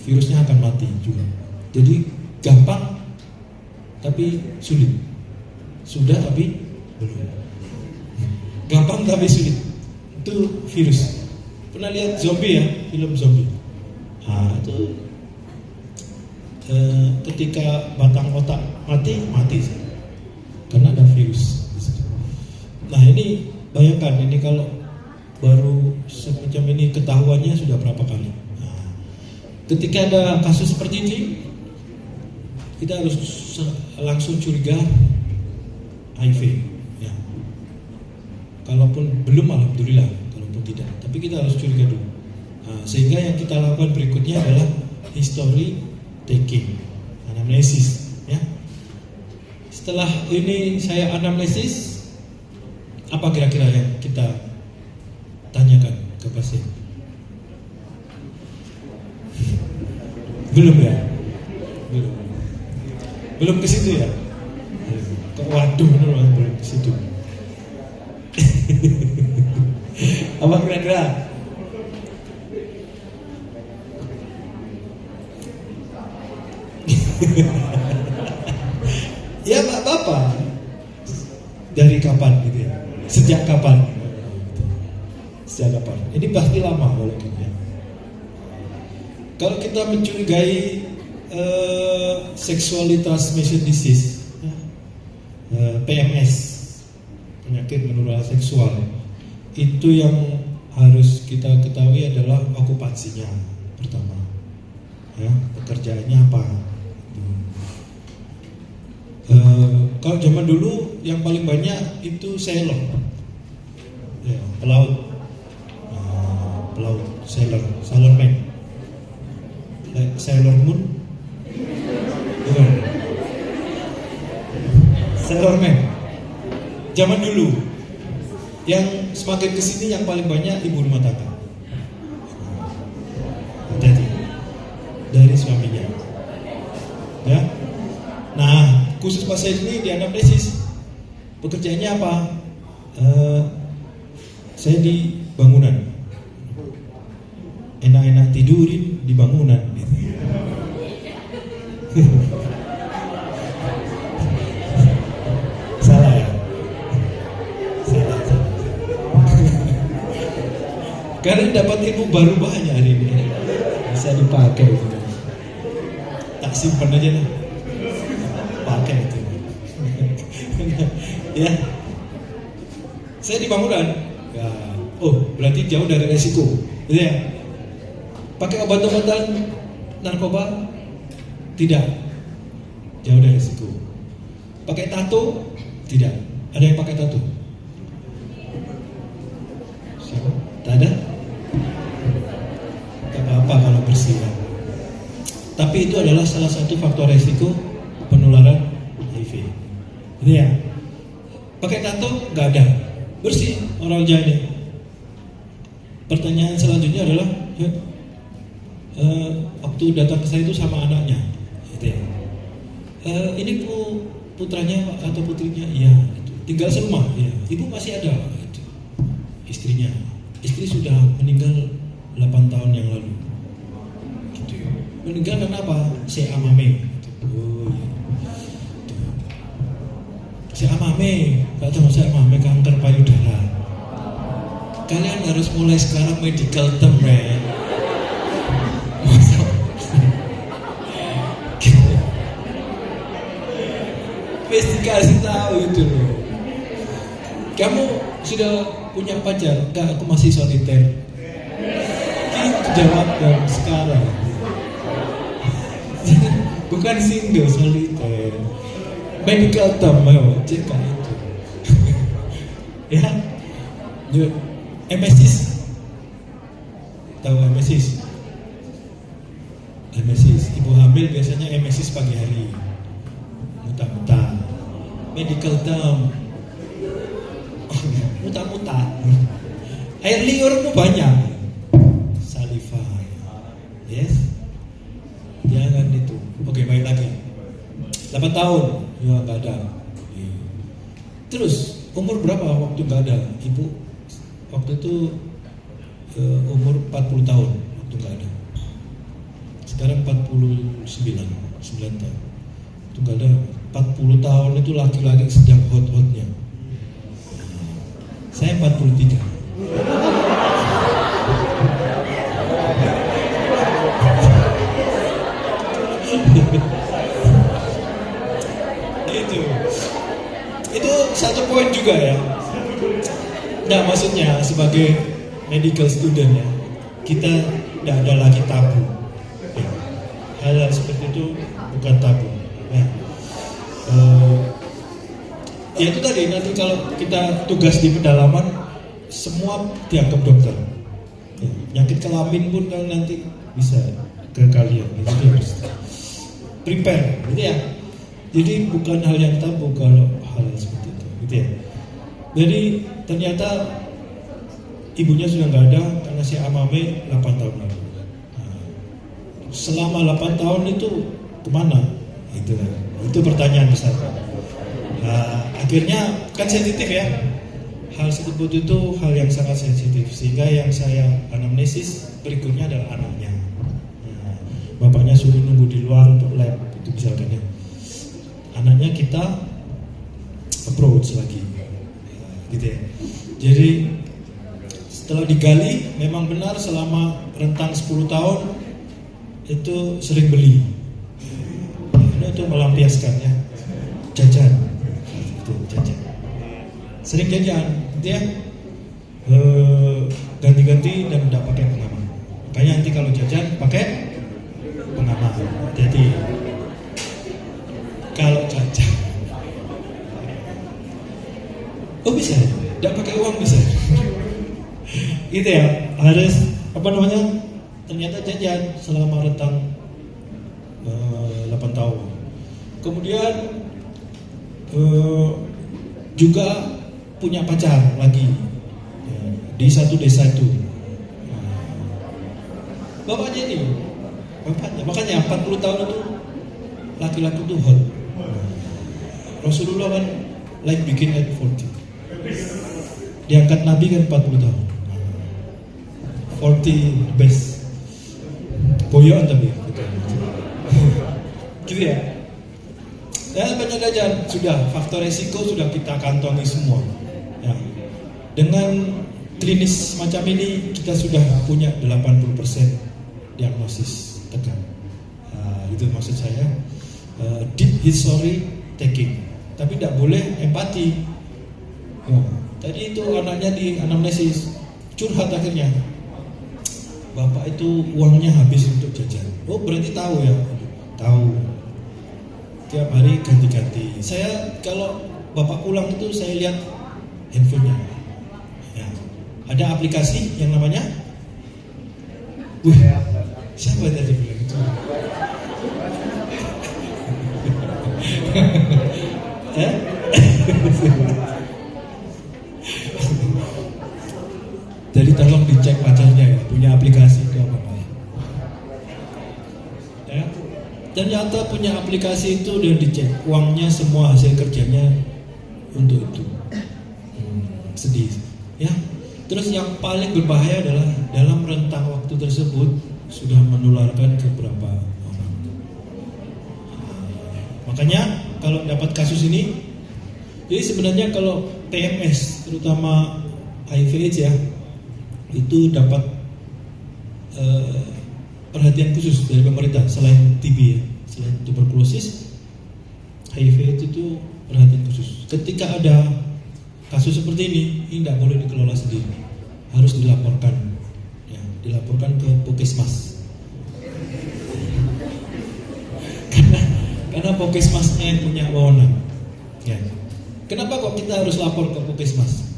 virusnya akan mati juga. Jadi gampang tapi sulit, sudah tapi belum. Gampang tapi sulit. Itu virus. Pernah lihat zombie ya, film zombie? Nah, itu ketika batang otak mati karena ada virus. Nah ini bayangkan, ini kalau baru semacam ini ketahuannya sudah berapa kali. Nah, ketika ada kasus seperti ini, kita harus langsung curiga HIV. Kalaupun belum, alhamdulillah. Kalaupun tidak, tapi kita harus curiga dulu. Nah, sehingga yang kita lakukan berikutnya adalah history taking, anamnesis, ya. Setelah ini saya anamnesis, apa kira-kira yang kita tanyakan ke pasien? Belum ya? Belum ke situ ya? Waduh, belum ke situ. Apa kira-kira? Ya Pak Bapak, dari kapan gitu ya? Sejak kapan? Sejak kapan? Ini pasti lama kalau gitu ya. Kalau kita mencurigai sexually transmitted disease, PMS, penyakit menular seksual, itu yang harus kita ketahui adalah okupansinya pertama, ya, pekerjaannya apa. Kalau zaman dulu yang paling banyak itu sailor, ya, pelaut, sailorman, Sailor Moon, bukan, sailorman. Zaman dulu, yang semakin kesini yang paling banyak ibu rumah tangga, jadi dari suaminya, ya. Nah, khusus pasien ini di anamnesis, pekerjaannya apa? Saya di bangunan, enak-enak tidurin di bangunan. Salah ya? Salah. Karena dapat ilmu baru banyak hari ini, bisa dipakai. Tak simpan aja lah. Pakai itu. Ya. Saya di bangunan. Ya. Oh, berarti jauh dari resiko. Gitu ya. Pakai obat-obatan narkoba? Tidak. Jauh dari resiko. Pakai tato? Tidak. Ada yang pakai tato? Siapa? Tak ada? Tak apa-apa kalau bersih. Tapi itu adalah salah satu faktor resiko penularan HIV. Ini ya. Pakai tato nggak ada, bersih oral jahnya. Pertanyaan selanjutnya adalah, waktu datang ke saya itu sama anaknya, gitu ya. Ini putranya atau putrinya? Iya. Tinggal serumah. Ya. Ibu masih ada. Gitu. Istrinya. Istri sudah meninggal 8 tahun yang lalu. Gitu. Meninggal karena apa? Amame. Oh, ya. Amame, Pak Thomas, amame kanker payudara. Kalian harus mulai sekarang medical term, man. Mesti kasih tahu itu loh. Kamu sudah punya pacar? Enggak, aku masih soliter. Itu jawabnya sekarang. Bukan single, soliter. Medical term, cek itu. Ya, emesis. Tahu emesis? Emesis, ibu hamil biasanya emesis pagi hari, muntah-muntah. Medical term, muntah-muntah. Air liurmu banyak, saliva. Yes, jangan itu. Oke, baik lagi. 8 tahun, ya nggak ada. Terus umur berapa waktu nggak ada? Ibu waktu itu umur 40 tahun waktu nggak ada. Sekarang 9 tahun. Itu nggak ada. 40 tahun itu laki-laki sedang hot-hotnya. Saya 43. Itu satu poin juga ya. Nah, maksudnya sebagai medical student ya, kita tidak ada lagi tabu. Ya. Hal seperti itu bukan tabu. Ya. Ya itu tadi, nanti kalau kita tugas di pedalaman, semua dianggap dokter. Ya. Penyakit kelamin pun kalau nanti bisa ke kalian. Itu harus prepare, gitu ya. Jadi bukan hal yang tabu kalau hal seperti itu, gitu ya. Jadi ternyata ibunya sudah nggak ada karena si Amame 8 tahun lalu. Nah, selama 8 tahun itu kemana? Itu pertanyaan besar. Nah, akhirnya kan sensitif ya. Hal tersebut itu hal yang sangat sensitif, sehingga yang saya anamnesis berikutnya adalah anaknya. Nah, bapaknya suruh nunggu di luar untuk lab, itu misalkan ya. Anaknya kita approach lagi, gitu ya. Jadi setelah digali, memang benar selama rentang 10 tahun itu sering beli. Ini untuk melampiaskan ya, jajan, itu jajan. Sering jajan, gitu ya. Ganti-ganti dan tidak pakai pengaman. Makanya nanti kalau jajan pakai pengaman. Jadi kalau jajan, oh bisa, tidak pakai uang bisa. Gitu ya, harus ternyata jajan selama rentang 8 tahun. Kemudian juga punya pacar lagi di satu desa itu. Bapaknya, makanya 40 tahun itu laki-laki itu hot. Rasulullah kan like bikin at 40. Diangkat Nabi kan 40 tahun. 40 best. Boyon tapi. Gitu ya. Ya banyak jajan sudah, faktor resiko sudah kita kantongi semua. Ya. Dengan klinis macam ini kita sudah punya 80% diagnosis tekan. Itu maksud saya. Deep history taking. Tapi tidak boleh empati. Tadi itu anaknya di anamnesis curhat akhirnya. Bapak itu uangnya habis untuk jajan. Oh berarti tahu ya? Tahu. Tiap hari ganti-ganti. Saya kalau bapak pulang itu saya lihat handphonenya. Ya. Ada aplikasi yang namanya. Siapa tadi bilang itu? Jadi tolong dicek pacarnya ya, punya aplikasi itu apa ya? Ya. Ternyata punya aplikasi itu dan dicek uangnya semua hasil kerjanya untuk itu. Sedih, ya. Terus yang paling berbahaya adalah dalam rentang waktu tersebut sudah menularkan ke beberapa orang. Makanya kalau dapat kasus ini, jadi sebenarnya kalau PMS terutama HIV/AIDS ya, itu dapat perhatian khusus dari pemerintah selain TB ya, selain tuberkulosis, HIV itu perhatian khusus. Ketika ada kasus seperti ini tidak boleh dikelola sendiri, harus dilaporkan, ya, dilaporkan ke Puskesmas. Karena Puskesmasnya yang punya wewenang. Ya. Kenapa kok kita harus lapor ke Puskesmas?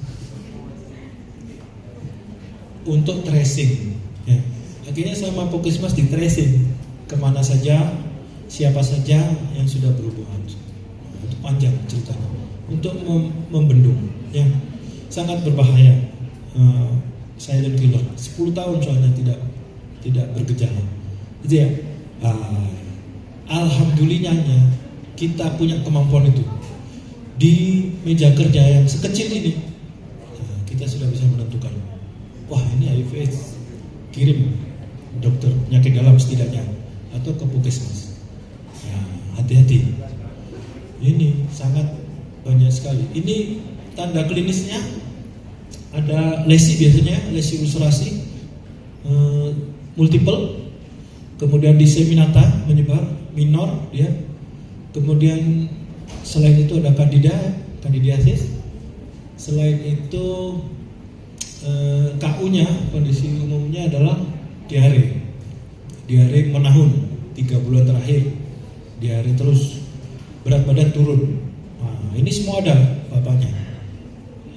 Untuk tracing. Ya. Akhirnya sama Puskesmas di tracing kemana saja, siapa saja yang sudah berhubungan. Itu panjang ceritanya. Untuk membendung, ya, sangat berbahaya. Silent killer. 10 tahun soalnya tidak bergejala. Itu ya. Alhamdulillahnya kita punya kemampuan itu. Di meja kerja yang sekecil ini, kita sudah bisa menentukan. Wah ini HIV, kirim dokter penyakit dalam setidaknya atau ke Puskesmas. Ya, hati-hati. Ini sangat banyak sekali. Ini tanda klinisnya ada lesi biasanya, lesi ulcerasi multiple, kemudian diseminata menyebar, minor ya. Kemudian selain itu ada kandidiasis. Selain itu KU-nya, kondisi umumnya adalah diare menahun 3 bulan terakhir, diare terus, berat badan turun. Nah, ini semua ada bapaknya.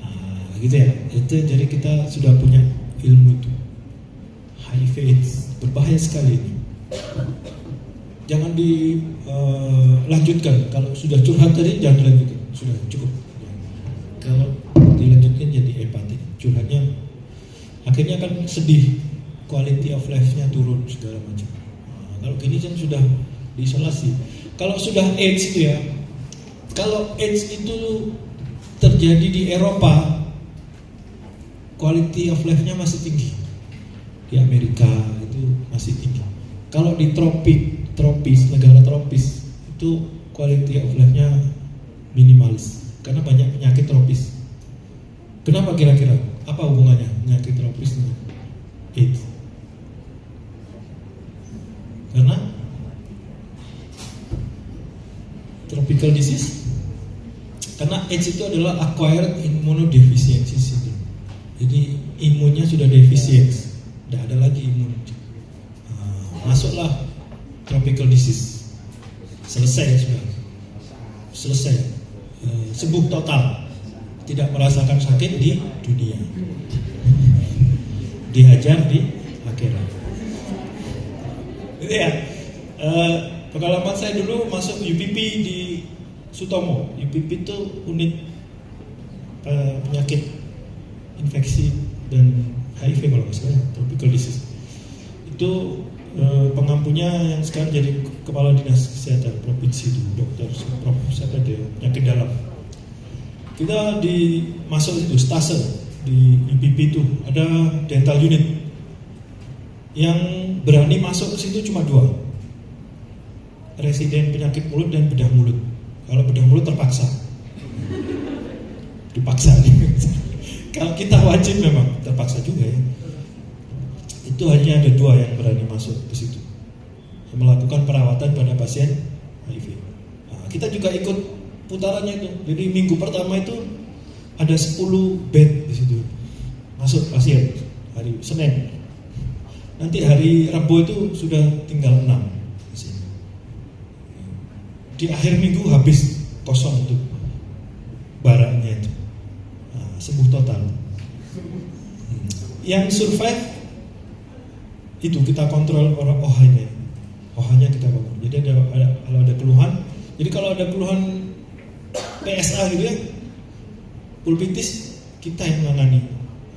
Nah, gitu ya. Itu jadi kita sudah punya ilmu itu. HIV berbahaya sekali ini. jangan dilanjutkan. Kalau sudah curhat tadi jangan dilanjutkan, sudah cukup. Kalau dilanjutkan jadi empatik, curhatnya akhirnya kan sedih, quality of life-nya turun segala macam. Nah, kalau gini kan sudah diisolasi. Kalau sudah AIDS itu ya, kalau AIDS itu terjadi di Eropa, quality of life-nya masih tinggi. Di Amerika itu masih tinggi. Kalau di tropis, negara tropis itu quality of life-nya minimalis karena banyak penyakit tropis. Kenapa kira-kira? Apa hubungannya penyakit tropis dengan AIDS? Karena tropical disease. Karena AIDS itu adalah acquired immunodeficiency syndrome. Jadi imunnya sudah defisien, tidak ada lagi imun. Masuklah tropical disease, selesai sudah, selesai, sembuh total, tidak merasakan sakit di dunia, dihajar di akhirat. Itu ya, pengalaman saya dulu masuk UPP di Sutomo. UPP itu unit penyakit infeksi dan HIV kalau nggak salah, tropical disease. Itu pengampunya yang sekarang jadi kepala dinas kesehatan provinsi itu, dokter Prof. Siapa dia, penyakit dalam. Kita masuk itu stase di UPP itu ada dental unit. Yang berani masuk ke situ cuma 2, residen penyakit mulut dan bedah mulut. Kalau bedah mulut terpaksa, dipaksa. Kalau kita wajib memang terpaksa juga ya. Itu hanya ada 2 yang berani masuk ke situ, melakukan perawatan pada pasien HIV. Nah, kita juga ikut putarannya itu. Jadi minggu pertama itu ada 10 bed di situ, masuk pasien hari Senin. Nanti hari Rabu itu sudah tinggal 6 pasien. Di akhir minggu habis kosong itu baraknya itu. Nah, sembuh total. Yang survive itu kita kontrol orang OH-nya kita kontrol. Jadi kalau ada keluhan, jadi kalau ada keluhan PSA gitu ya, pulpitis, kita yang menangani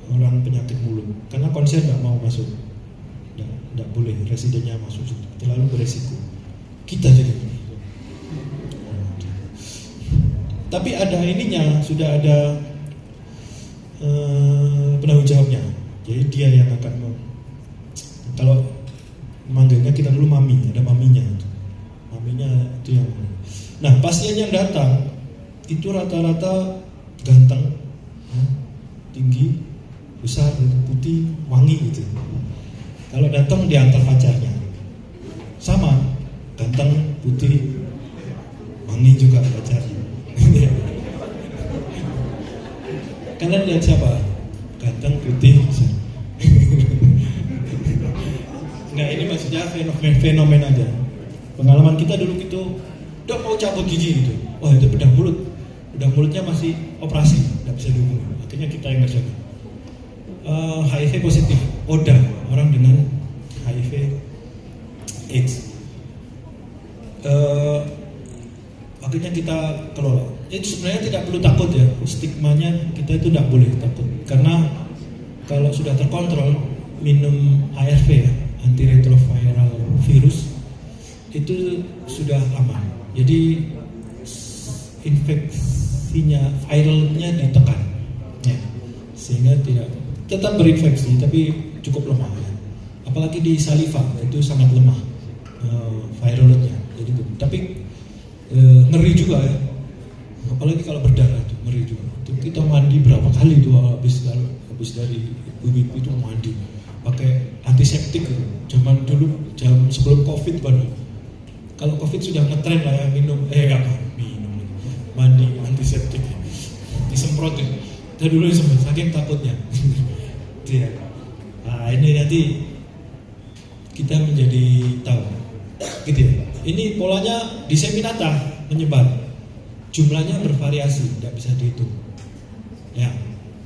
orang penyakit mulut. Karena konser nggak mau masuk, nggak boleh residennya masuk, terlalu beresiko. Kita jadi. Tapi ada ininya, sudah ada penanggung jawabnya. Jadi dia yang akan kalau manggilnya kita dulu mami, ada maminya itu yang. Nah, pasien yang datang itu rata-rata ganteng, tinggi, besar, putih, wangi gitu. Kalau datang diantar pacarnya, sama, ganteng, putih, wangi juga pacarnya. Kalian lihat siapa? Ganteng, putih, besar. Nah, ini maksudnya fenomen aja. Pengalaman kita dulu gitu, dok mau cabut gigi gitu. Wah, itu bedah mulutnya masih operasi, nggak bisa dihubungi. Akhirnya kita yang ngerjakan. HIV positif, ODA, orang dengan HIV AIDS. Akhirnya kita kelola. Itu sebenarnya tidak perlu takut ya. Stigmanya kita itu tidak boleh takut, karena kalau sudah terkontrol, minum ARV ya, antiretroviral virus, itu sudah aman. Jadi infeksinya, viralnya ditekan ya, sehingga tidak tetap berinfeksi tapi cukup lemah ya. Apalagi di saliva itu sangat lemah viralnya. Jadi tapi ngeri juga ya, apalagi kalau berdarah itu ngeri juga. Itu kita mandi berapa kali itu habis dari bibit itu mandi pakai antiseptik gitu. Zaman dulu, sebelum COVID baru. Kalau COVID sudah ngetren lah ya, mandi antiseptik, disemprotin. Dari dulu disemprot, saking takutnya. Ya. Nah, ini nanti kita menjadi tahu, gitu ya. Ini polanya diseminata, menyebar. Jumlahnya bervariasi, tidak bisa dihitung. Ya,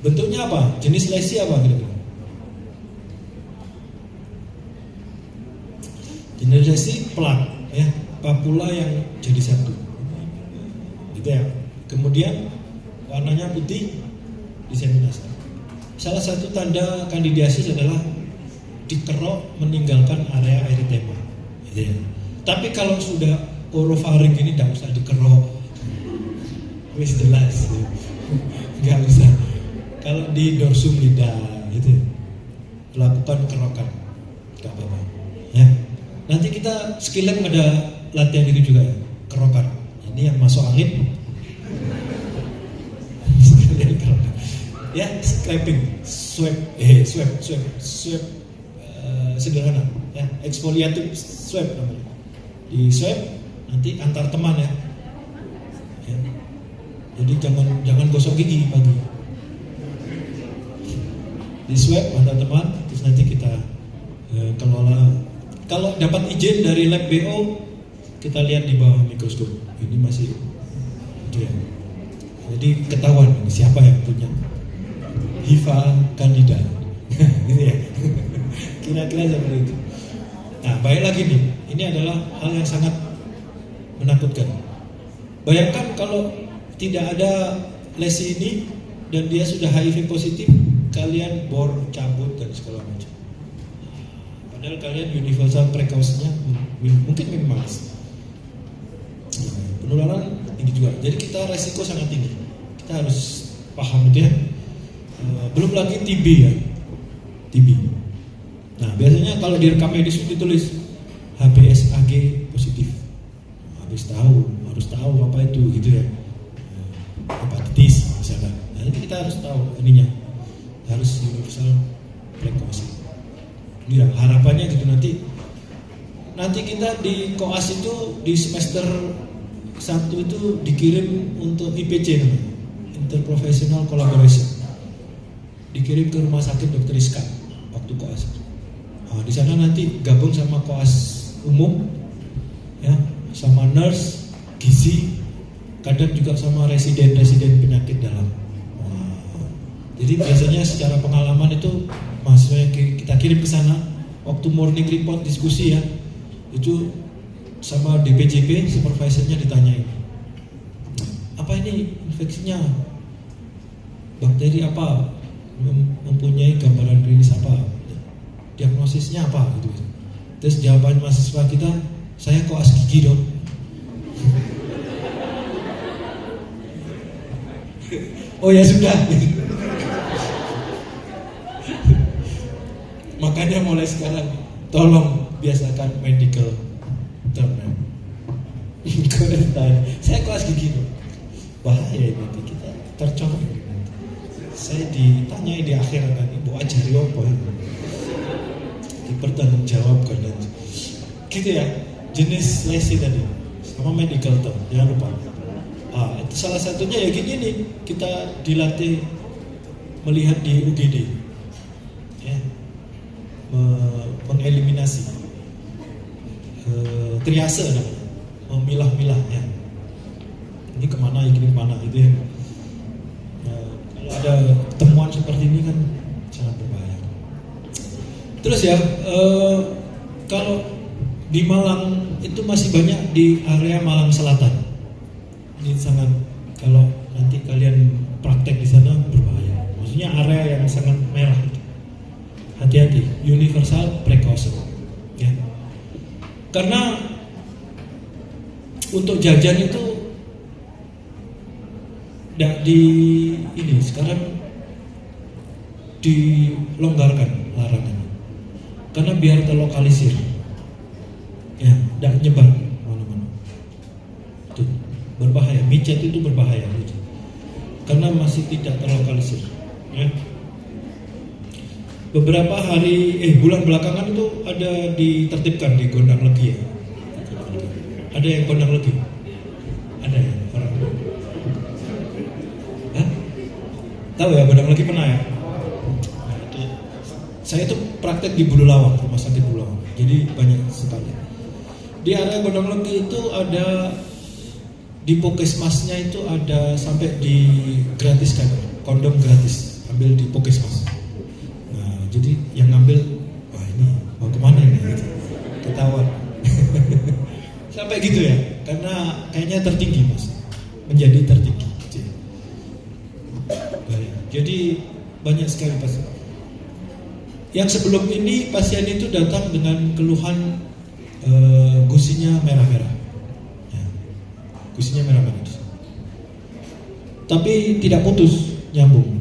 bentuknya apa? Jenis lesi apa kira-kira? Jenis lesi plak. ya, papula yang jadi satu, gitu ya. Kemudian warnanya putih, diseminasi. Salah satu tanda kandidiasis adalah dikerok meninggalkan area eritema, gitu ya. Tapi kalau sudah orofaring ini tidak usah dikerok, wis jelas, nggak usah. Kalau di dorsum lidah, gitu, lakukan kerokan, nggak apa-apa. Ya, nanti kita skillnya ada latihan itu juga ya, kerokan. Ini yang masuk angin. Ya, scraping, swab, sederhana, ya, eksfoliatif swab namanya. Di swab nanti antar teman ya. Jadi jangan gosok gigi pagi. Di swab antar teman, terus nanti kita kelola. Kalau dapat izin dari lab BO, kita lihat di bawah mikroskop. Ini masih, ya. Jadi ketahuan siapa yang punya HIV Candida, gitu ya. Kira-kira seperti itu. Nah, balik lagi nih, ini adalah hal yang sangat menakutkan. Bayangkan kalau tidak ada lesi ini dan dia sudah HIV positif, kalian bor, cabut dan segala macam. Padahal kalian universal precautionnya mungkin minimalis. Penularan tinggi juga. Jadi kita resiko sangat tinggi. Kita harus paham itu ya. Belum lagi TB ya, TB. Nah, biasanya kalau di rekam medis itu ditulis HBsAg positif. Harus tahu apa itu gitu ya. Hepatitis misalnya. Nah, ini kita harus tahu ininya. Harus universal precaution. Ini ya, harapannya gitu nanti kita di koas itu di semester 1 itu dikirim untuk IPC namanya, Interprofessional Collaboration. Dikirim ke rumah sakit Dr. Rizka waktu koas. Nah, di sana nanti gabung sama koas umum, ya, sama nurse, gizi, kadang juga sama residen penyakit dalam. Nah, jadi biasanya secara pengalaman itu mahasiswa yang kita kirim ke sana waktu morning report diskusi ya, itu sama DPJP supervisornya ditanyain, apa ini infeksinya, bakteri apa, mempunyai gambaran klinis apa, diagnosisnya apa gitu. Terus jawaban mahasiswa kita, saya koas gigi dong. Oh ya sudah. Makanya mulai sekarang tolong biasakan medical term. Saya koas gigi dong. Bahaya nanti kita tercoreng. Saya ditanya di akhir kan, ibu ajari apa itu? Dipertanggungjawabkan dan gitu ya. Jenis lesi tadi sama medical term, jangan lupa. Itu salah satunya ya gini nih, kita dilatih melihat di UGD, ya, mengeliminasi, triase namanya, memilah-milah ya. Ini kemana gitu ya. Kalau ada temuan seperti ini kan sangat berbahaya. Terus ya, kalau di Malang itu masih banyak di area Malang Selatan. Ini sangat, kalau nanti kalian praktek di sana berbahaya. Maksudnya area yang sangat merah. Hati-hati, universal precaution. Ya. Karena untuk jajan itu ini sekarang dilonggarkan larangannya. Karena biar terlokalisir. Ya, tidak nyebar mana-mana. Itu berbahaya, micet itu berbahaya gitu. Karena masih tidak terlokalisir ya. Beberapa bulan belakangan itu ada ditertibkan di Gondang Legi ya. Ada yang Gondang Legi? Ada ya orang? Hah? Tahu ya Gondang Legi pernah ya? Nah, itu. Saya itu praktek di Bululawang, rumah sakit Bululawang. Jadi banyak sekali. Di area Gondang Legi itu ada, di Pokesmasnya itu ada sampai di gratiskan kondom gratis, ambil di Pokesmas. Nah, jadi yang ngambil, wah ini mau kemana ini? Gitu. Ketahuan. sampai gitu ya, karena kayaknya tertinggi mas, menjadi tertinggi. Jadi banyak sekali pasien. Yang sebelum ini pasien itu datang dengan keluhan gusinya merah-merah, ya, gusinya merah-merah, tapi tidak putus nyambung.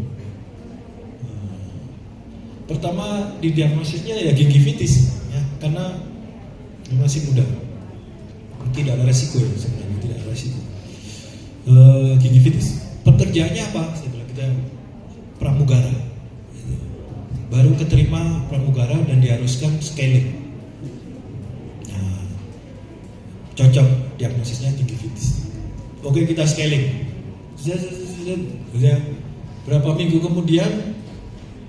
Pertama didiagnosisnya ya gingivitis, ya, karena masih muda, tidak ada resiko ya sebenarnya, tidak ada resiko. Gingivitis. Pekerjaannya apa? Saya bilang kita pramugara, baru keterima pramugara dan diharuskan scaling. Nah, cocok diagnosisnya gingivitis. Oke, kita scaling. Sudah berapa minggu kemudian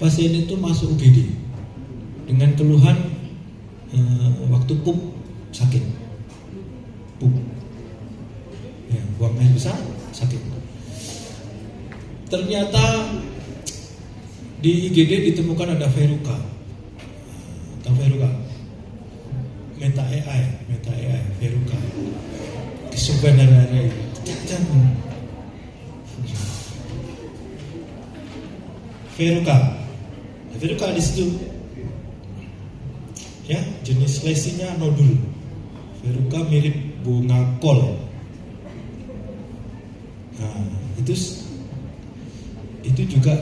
pasien itu masuk UGD dengan keluhan waktu pup sakit, pup, ya, buang air besar sakit. Ternyata di IGD ditemukan ada verruca, atau verruca, meta AI, verruca, kesuburan dari verruca di situ, ya, jenis lesinya nodul. Verruca mirip bunga kol. Nah, itu juga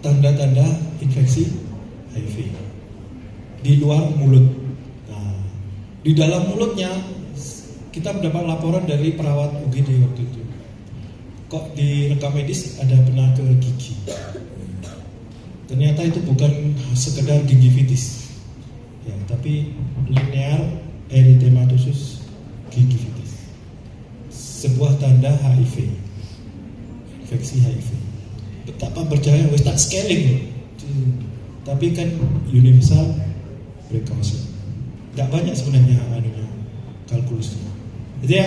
tanda-tanda infeksi HIV di luar mulut. Nah, di dalam mulutnya kita mendapat laporan dari perawat UGD waktu itu. Kok di rekam medis ada penaker gigi? Ternyata itu bukan sekedar gingivitis, ya, tapi linear erythematosus gingivitis, sebuah tanda HIV, infeksi HIV. Betapa berjaya, wes tak scaling loh. Tapi kan universal precaution. Tidak banyak sebenarnya kalkulusnya. Jadi ya,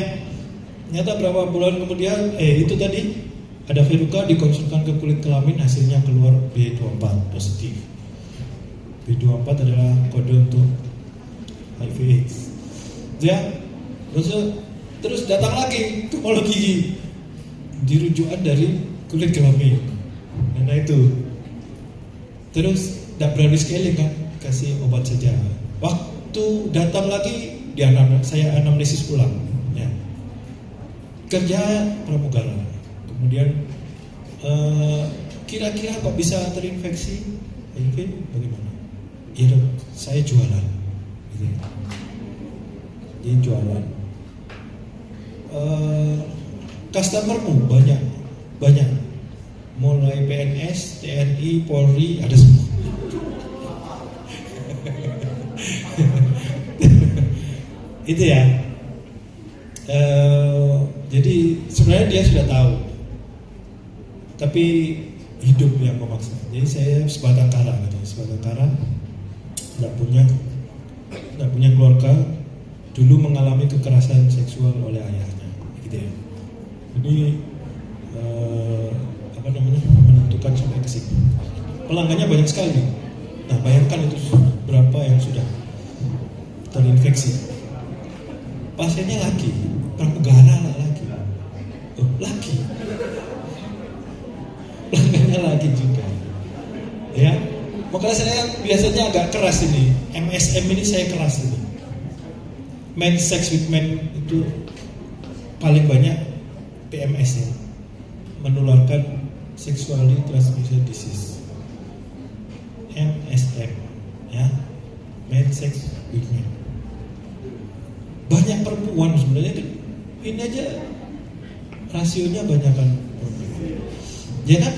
ternyata berapa bulan kemudian, itu tadi ada verruca, dikonsulkan ke kulit kelamin, hasilnya keluar B24 positif. B24 adalah kode untuk HIV/AIDS. Ya, terus datang lagi ke psikolog gigi, dirujukan dari kulit kelamin. Nah itu, terus tidak berani scaling kan, kasih obat saja. Waktu datang lagi, saya anamnesis ulang, ya. Kerja pramugara, kemudian kira-kira kok bisa terinfeksi HIV, bagaimana? Ya dok, saya jualan, gitu. Jadi jualan. Customermu banyak, mulai PNS, TNI, Polri, ada semua. Itu ya. Jadi sebenarnya dia sudah tahu, tapi hidup yang memaksa. Jadi saya sebatang kara, tidak punya keluarga, dulu mengalami kekerasan seksual oleh ayahnya, gitu ya. Jadi menentukan sampai ke sini. Pelanggannya banyak sekali. Nah, bayangkan itu berapa yang sudah terinfeksi. Pasiennya laki, pramugara laki. Pelanggannya laki juga. Ya. Makanya saya biasanya agak keras ini. MSM ini saya keras ini. Men sex with men itu paling banyak PMS ya. Menularkan sexually transmitted disease, MSM, ya, men sex with men. Banyak perempuan sebenarnya, ini aja rasionya banyak kan perempuan, ya kan?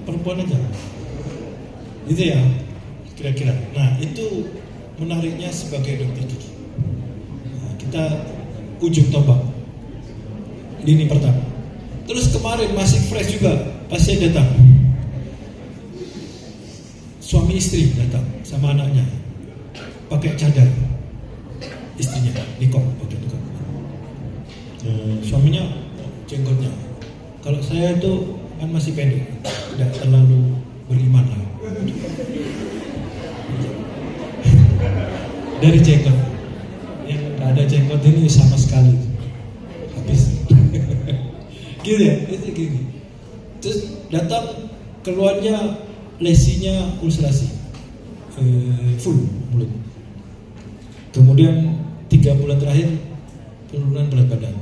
Perempuan aja, gitu ya, kira-kira. Nah itu menariknya sebagai dokter gigi. Nah, kita ujung tombak, lini pertama. Terus kemarin masih fresh juga, pasien datang, suami istri datang sama anaknya, pakai cadar, istrinya nikah pakai nikah. Suaminya jenggotnya, kalau saya itu kan masih pendek, tidak terlalu beriman lah. Dari jenggot yang ada jenggot ini sama sekali habis. Gitu ya, itu gini. Terus datang keluarnya lesinya ulcerasi, full mulut. Kemudian 3 bulan terakhir penurunan berat badan,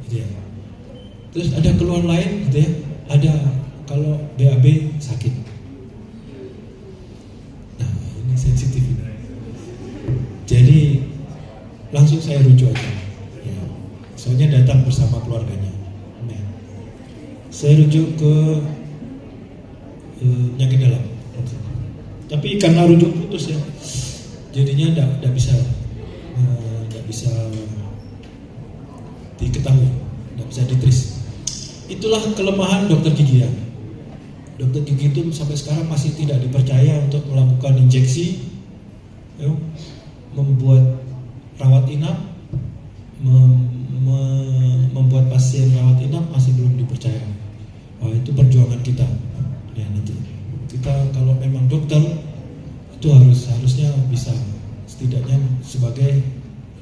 gitu ya. Terus ada keluhan lain, gitu ya. Ada kalau BAB sakit. Nah ini sensitif ini. Jadi langsung saya rujuk aja. Ya. Soalnya datang bersama keluarganya. Nah, saya rujuk ke penyakit dalam. Tapi karena rujuk putus ya, jadinya tidak bisa diketahui, tidak bisa ditris. Itulah kelemahan dokter gigi ya. Dokter gigi itu sampai sekarang masih tidak dipercaya untuk melakukan injeksi, ya, membuat rawat inap, membuat pasien rawat inap masih belum dipercaya. Wah, itu perjuangan kita. Ya, nanti kita kalau memang dokter itu harusnya bisa setidaknya sebagai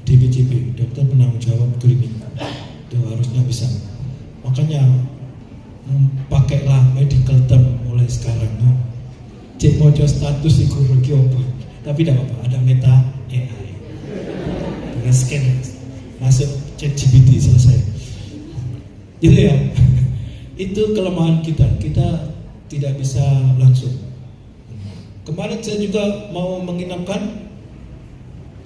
DPJP, dokter penanggung jawab klinik, itu harusnya bisa. Makanya pakailah medical term mulai sekarang. Cek mojo status psikologi apa, tapi tidak apa-apa, ada Meta AI, tinggal scan masuk ChatGPT selesai. Gitu ya. Itu kelemahan kita tidak bisa langsung. Kemarin saya juga mau menginapkan,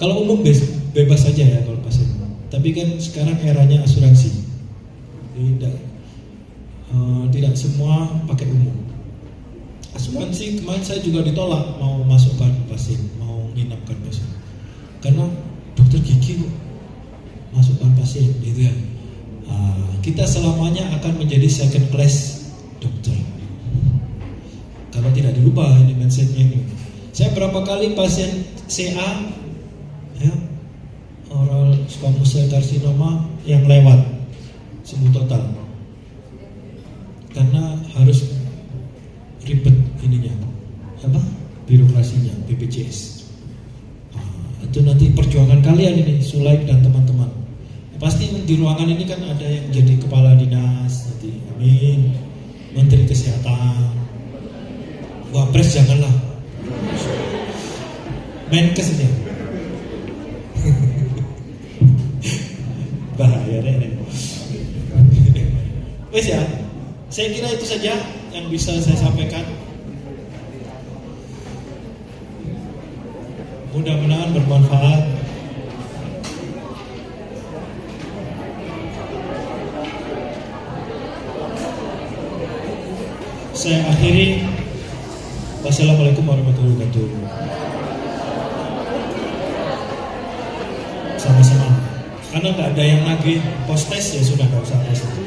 kalau umum bebas saja ya kalau pasien. Tapi kan sekarang eranya asuransi, tidak semua pakai umum. Asuransi kemarin saya juga ditolak mau masukkan pasien, mau menginapkan pasien, karena dokter gigi kok masukkan pasien, gitu ya. Kita selamanya akan menjadi second class dokter kalau tidak dirubah ini mindsetnya ini. Saya berapa kali pasien CA, ya, oral squamous cell carcinoma yang lewat sembuh total, karena harus ribet ininya, apa, birokrasinya, BPJS. Itu nanti perjuangan kalian ini, Sulaik dan teman-teman. Pasti di ruangan ini kan ada yang jadi kepala dinas, nanti amin, menteri kesehatan, wapres janganlah, Menkes aja. Bahaya deh. Wes ya, saya kira itu saja yang bisa saya sampaikan. Mudah-mudahan bermanfaat. Saya akhiri. Wassalamualaikum warahmatullahi wabarakatuh. Sama-sama. Karena nggak ada yang nagih post test, ya sudah nggak usah post test.